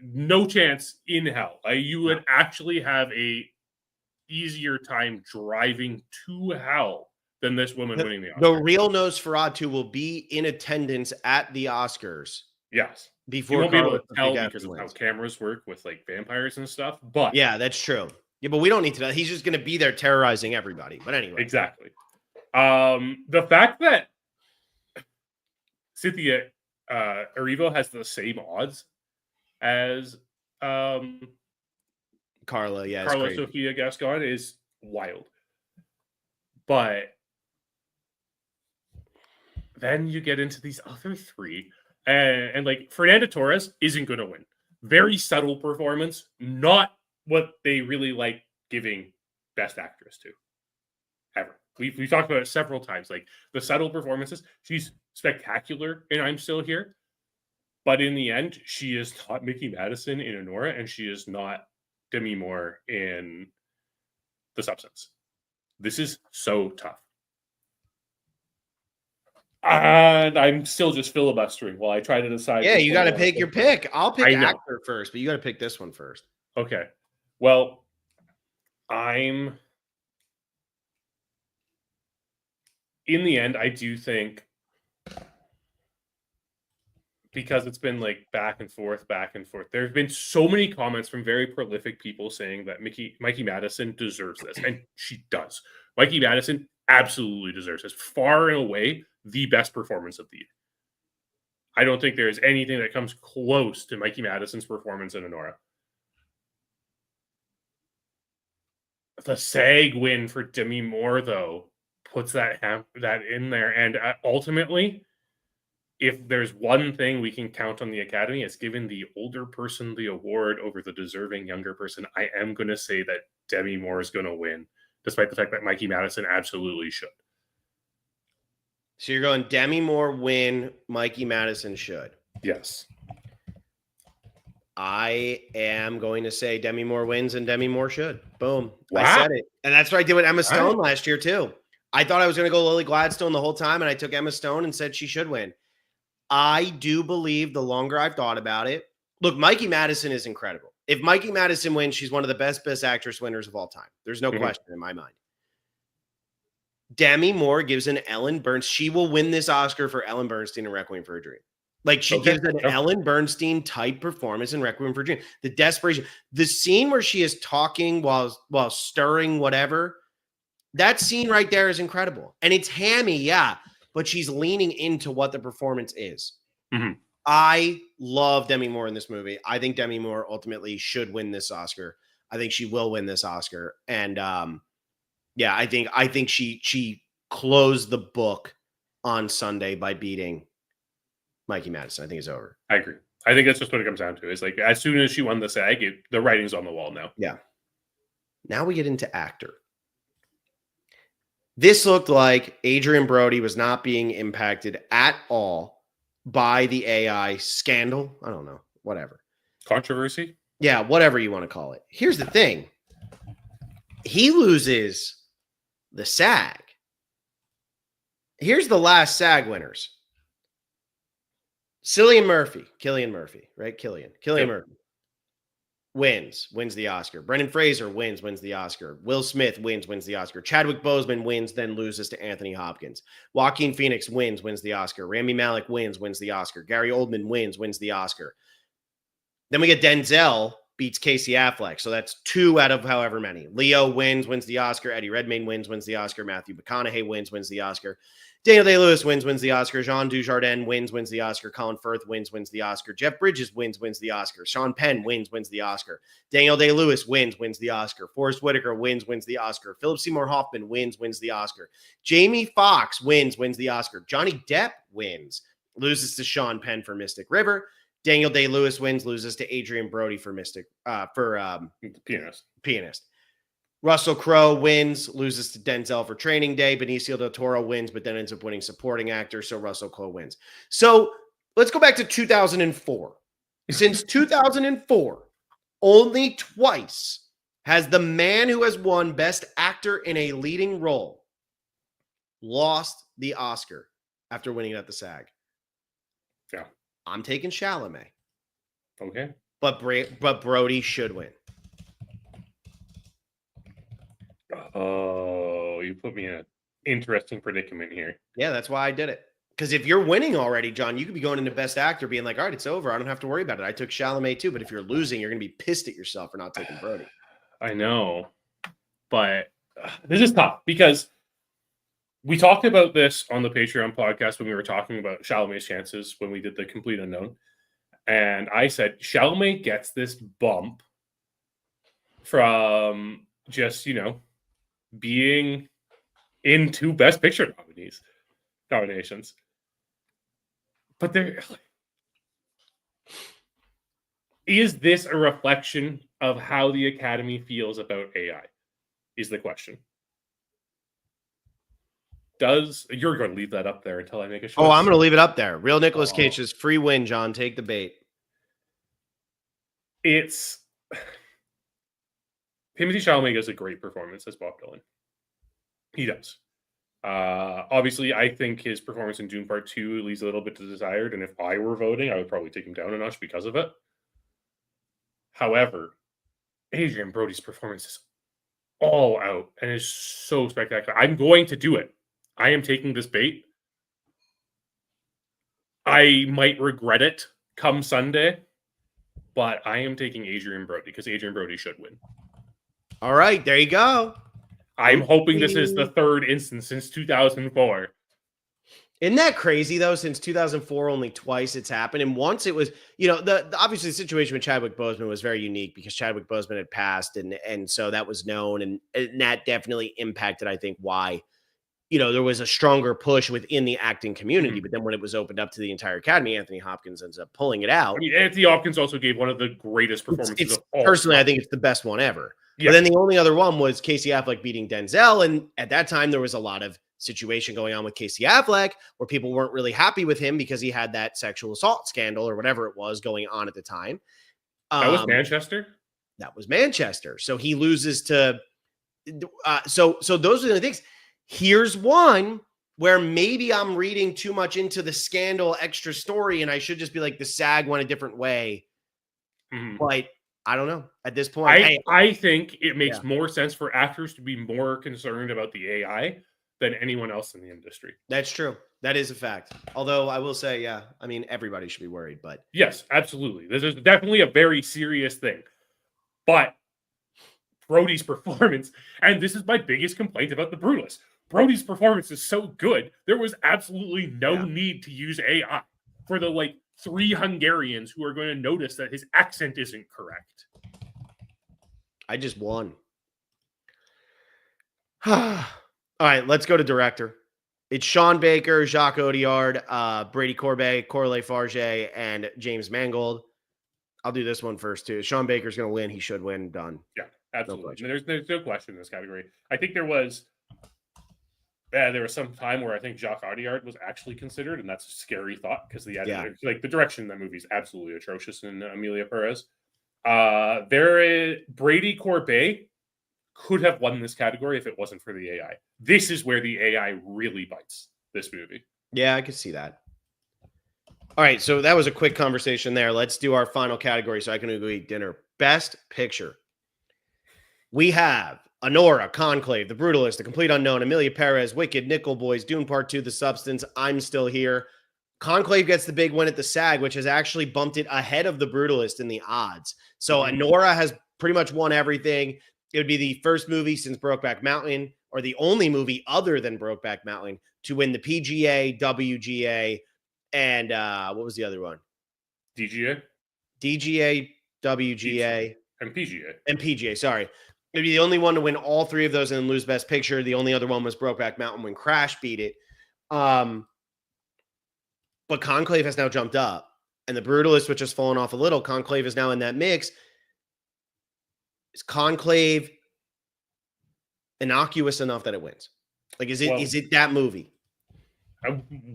No chance in hell. You would actually have a easier time driving to hell than this woman winning the Oscar. The real Nosferatu will be in attendance at the Oscars. Yes. Before you won't be able to tell because of how cameras work with like vampires and stuff. But yeah, that's true. Yeah, but we don't need to know. He's just going to be there terrorizing everybody. But anyway. Exactly. The fact that Cynthia Erivo has the same odds as Carla Sofia Gascon is wild. But then you get into these other 3, and like Fernanda Torres isn't going to win. Very subtle performance, not what they really like giving Best Actress to ever. We've talked about it several times. Like the subtle performances, she's spectacular in I'm Still Here, but in the end, she is not Mickey Madison in Honora, and she is not Demi Moore in The Substance. This is so tough. And I'm still just filibustering while I try to decide. Yeah, you got to pick your pick. I'll pick actor first, but you got to pick this one first. Okay. Well, in the end, I do think, because it's been like back and forth. There have been so many comments from very prolific people saying that Mikey Madison deserves this, and she does. Mikey Madison absolutely deserves this. Far and away, the best performance of the year. I don't think there is anything that comes close to Mikey Madison's performance in Honora. The SAG win for Demi Moore, though, puts that in there, and ultimately, if there's one thing we can count on the Academy, it's giving the older person the award over the deserving younger person. I am going to say that Demi Moore is going to win, despite the fact that Mikey Madison absolutely should. So you're going Demi Moore win, Mikey Madison should. Yes. I am going to say Demi Moore wins and Demi Moore should. Boom. Wow. I said it. And that's what I did with Emma Stone last year, too. I thought I was going to go Lily Gladstone the whole time, and I took Emma Stone and said she should win. I do believe the longer I've thought about it, look, Mikey Madison is incredible. If Mikey Madison wins, she's one of the best Actress winners of all time. There's no question in my mind. Demi Moore gives an Ellen Bernstein. She will win this Oscar for Ellen Bernstein in Requiem for a Dream. Like she gives an Ellen Bernstein type performance in Requiem for a Dream. The desperation, the scene where she is talking while stirring whatever, that scene right there is incredible. And it's hammy, yeah, but she's leaning into what the performance is. Mm-hmm. I love Demi Moore in this movie. I think Demi Moore ultimately should win this Oscar. I think she will win this Oscar. And yeah, I think she closed the book on Sunday by beating Mikey Madison. I think it's over. I agree. I think that's just what it comes down to. Is like as soon as she won the SAG, the writing's on the wall now. Yeah. Now we get into actor. This looked like Adrian Brody was not being impacted at all by the AI scandal. I don't know. Whatever. Controversy? Yeah, whatever you want to call it. Here's the thing. He loses the SAG. Here's the last SAG winners. Cillian Murphy, right? Cillian Murphy wins the Oscar. Brendan Fraser wins the Oscar. Will Smith wins the Oscar. Chadwick Boseman wins, then loses to Anthony Hopkins. Joaquin Phoenix wins the Oscar. Rami Malek wins the Oscar. Gary Oldman wins the Oscar. Then we get Denzel beats Casey Affleck. So that's 2 out of however many. Leo wins the Oscar. Eddie Redmayne wins the Oscar. Matthew McConaughey wins the Oscar. Daniel Day-Lewis wins the Oscar. Jean Dujardin wins the Oscar. Colin Firth wins the Oscar. Jeff Bridges wins the Oscar. Sean Penn wins the Oscar. Daniel Day-Lewis wins the Oscar. Forrest Whitaker wins the Oscar. Philip Seymour Hoffman wins the Oscar. Jamie Foxx wins the Oscar. Johnny Depp loses to Sean Penn for Mystic River. Daniel Day-Lewis loses to Adrian Brody for Pianist. Russell Crowe loses to Denzel for Training Day. Benicio del Toro wins, but then ends up winning supporting actor, so Russell Crowe wins. So let's go back to 2004. Since 2004, only twice has the man who has won Best Actor in a Leading Role lost the Oscar after winning it at the SAG. Yeah. I'm taking Chalamet. Okay. But Brody should win. Oh, you put me in an interesting predicament here. Yeah, that's why I did it. Because if you're winning already, John, you could be going into Best Actor being like, all right, it's over. I don't have to worry about it. I took Chalamet too. But if you're losing, you're going to be pissed at yourself for not taking Brody. I know. But this is tough because we talked about this on the Patreon podcast when we were talking about Chalamet's chances when we did the Complete Unknown. And I said, Chalamet gets this bump from just, being in 2 Best Picture nominations. But Is this a reflection of how the Academy feels about AI? Is the question. You're going to leave that up there until I make a choice? Oh, I'm going to leave it up there. Real Nicolas Oh. Cage's free win, John. Take the bait. It's Timothée Chalamet does a great performance as Bob Dylan. He does. Obviously, I think his performance in Dune Part 2 leaves a little bit to desired, and if I were voting, I would probably take him down a notch because of it. However, Adrian Brody's performance is all out and is so spectacular. I'm going to do it. I am taking this bait. I might regret it come Sunday, but I am taking Adrian Brody because Adrian Brody should win. All right, there you go. I'm hoping this is the third instance since 2004. Isn't that crazy, though? Since 2004, only twice it's happened. And once it was, obviously the situation with Chadwick Boseman was very unique because Chadwick Boseman had passed. And so that was known. And that definitely impacted, I think, why, there was a stronger push within the acting community. Mm-hmm. But then when it was opened up to the entire Academy, Anthony Hopkins ends up pulling it out. I mean, Anthony Hopkins also gave one of the greatest performances of all personally, time. I think it's the best one ever. Yeah. But then the only other one was Casey Affleck beating Denzel. And at that time, there was a lot of situation going on with Casey Affleck where people weren't really happy with him because he had that sexual assault scandal or whatever it was going on at the time. That was Manchester? That was Manchester. So he loses to so those are the things. Here's one where maybe I'm reading too much into the scandal extra story and I should just be like the SAG went a different way. Mm-hmm. But I don't know at this point. I think it makes more sense for actors to be more concerned about the AI than anyone else in the industry. That's true. That is a fact. Although I will say, everybody should be worried, but yes, absolutely. This is definitely a very serious thing. But Brody's performance, and this is my biggest complaint about The Brutalist. Brody's performance is so good. There was absolutely no need to use AI for the 3 Hungarians who are going to notice that his accent isn't correct. I just won. All right, let's go to director. It's Sean Baker, Jacques Audiard, Brady Corbet, Corley Farge, and James Mangold. I'll do this one first, too. Sean Baker's going to win. He should win. Done. Yeah, absolutely. No, there's no question in this category. I think there was some time where I think Jacques Audiard was actually considered, and that's a scary thought because the direction in that movie is absolutely atrocious in Emilia Perez. Brady Corbet could have won this category if it wasn't for the AI. This is where the AI really bites this movie. Yeah, I could see that. All right, so that was a quick conversation there. Let's do our final category so I can go eat dinner. Best Picture. We have Anora, Conclave, The Brutalist, The Complete Unknown, Emilia Perez, Wicked, Nickel Boys, Dune Part 2, The Substance, I'm Still Here. Conclave gets the big win at the SAG, which has actually bumped it ahead of The Brutalist in the odds. So Anora has pretty much won everything. It would be the first movie since Brokeback Mountain, or the only movie other than Brokeback Mountain, to win the PGA, WGA, and what was the other one? DGA, WGA, and PGA. And PGA, sorry. It'd be the only one to win all three of those and lose Best Picture. The only other one was Brokeback Mountain when Crash beat it. But Conclave has now jumped up. And The Brutalist, which has fallen off a little, Conclave is now in that mix. Is Conclave innocuous enough that it wins? Is it that movie?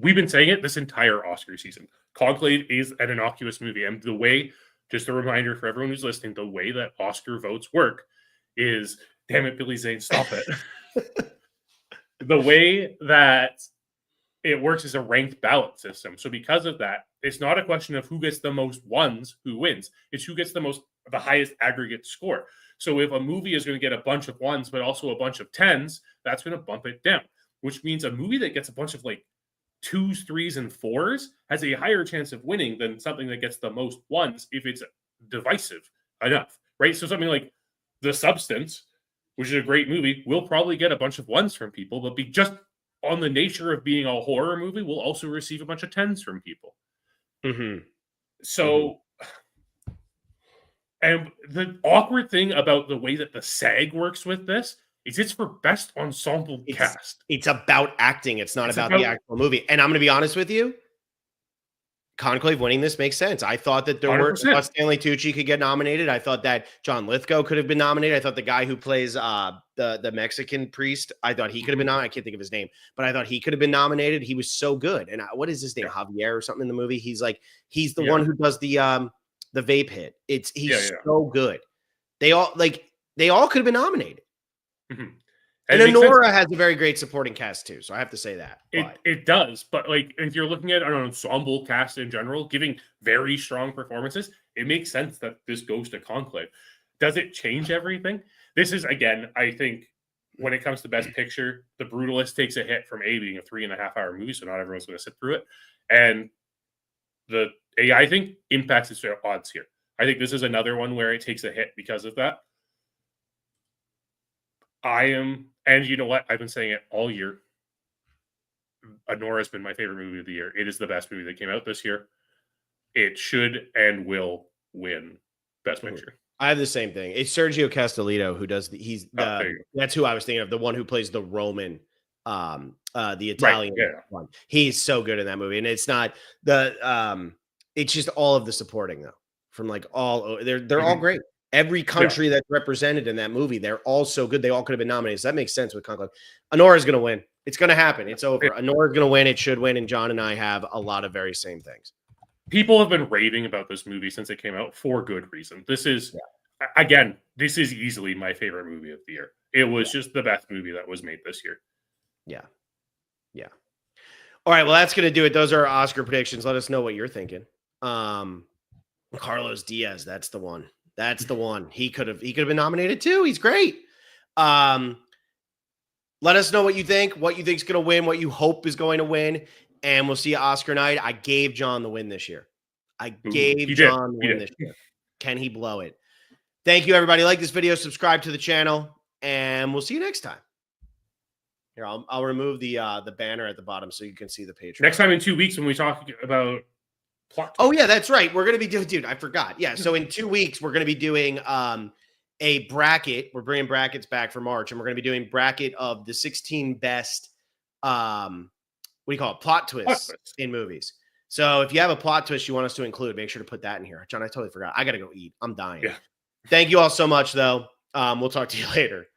We've been saying it this entire Oscar season. Conclave is an innocuous movie. And the way, just a reminder for everyone who's listening, the way that Oscar votes work is, damn it, Billy Zane, stop it. The way that it works is a ranked ballot system. So because of that, it's not a question of who gets the most ones who wins. It's who gets the highest aggregate score. So if a movie is going to get a bunch of ones, but also a bunch of tens, that's going to bump it down, which means a movie that gets a bunch of 2s, 3s, and 4s has a higher chance of winning than something that gets the most ones if it's divisive enough, right? So something like The Substance, which is a great movie, will probably get a bunch of ones from people, but be just on the nature of being a horror movie, will also receive a bunch of tens from people. So, and the awkward thing about the way that the SAG works with this is it's for best ensemble cast. It's about acting. It's not about the actual movie. And I'm going to be honest with you. Conclave winning this makes sense. I thought that there were I 100%. thought Stanley Tucci could get nominated. I thought that John Lithgow could have been nominated. I thought the guy who plays the Mexican priest, I thought he could have been nominated. I can't think of his name, but I thought he could have been nominated. He was so good. And what is his name? Yeah. Javier or something in the movie. He's the Yeah. one who does the vape hit. He's Yeah. so good. They all could have been nominated. Mhm. And it makes sense. Honora has a very great supporting cast too, so I have to say that. It does, but like if you're looking at an ensemble cast in general, giving very strong performances, it makes sense that this goes to Conclave. Does it change everything? This is again, I think, when it comes to Best Picture, The Brutalist takes a hit from being a 3.5-hour movie, so not everyone's going to sit through it, and the AI thing impacts its odds here. I think this is another one where it takes a hit because of that. And you know what? I've been saying it all year. Honora has been my favorite movie of the year. It is the best movie that came out this year. It should and will win Best Picture. I have the same thing. It's Sergio Castellitto who does that's who I was thinking of, the one who plays the Roman, the Italian one. He's so good in that movie. And it's not it's just all of the supporting though, from like they're all great. Every country that's represented in that movie, they're all so good. They all could have been nominated. So that makes sense with Conclave. Honora's going to win. It's going to happen. It's over. Honora's going to win. It should win. And John and I have a lot of very same things. People have been raving about this movie since it came out for good reason. This is, again, this is easily my favorite movie of the year. It was just the best movie that was made this year. Yeah. Yeah. All right. Well, that's going to do it. Those are our Oscar predictions. Let us know what you're thinking. Carlos Diaz. That's the one. That's the one. He could have been nominated too. He's great. Let us know what you think, what you think is going to win, what you hope is going to win, and we'll see you Oscar night. I gave John the win this year. John the win this year. Can he blow it? Thank you, everybody. Like this video, subscribe to the channel, and we'll see you next time. Here, I'll remove the banner at the bottom so you can see the Patreon. Next time in 2 weeks when we talk about plot. Oh yeah, that's right. We're gonna be doing, dude. I forgot. Yeah, so in 2 weeks we're gonna be doing a bracket. We're bringing brackets back for March, and we're gonna be doing bracket of the 16 best what do you call it? Plot twists in movies. So if you have a plot twist you want us to include, make sure to put that in here. John, I totally forgot. I gotta go eat. I'm dying. Yeah. Thank you all so much, though. We'll talk to you later.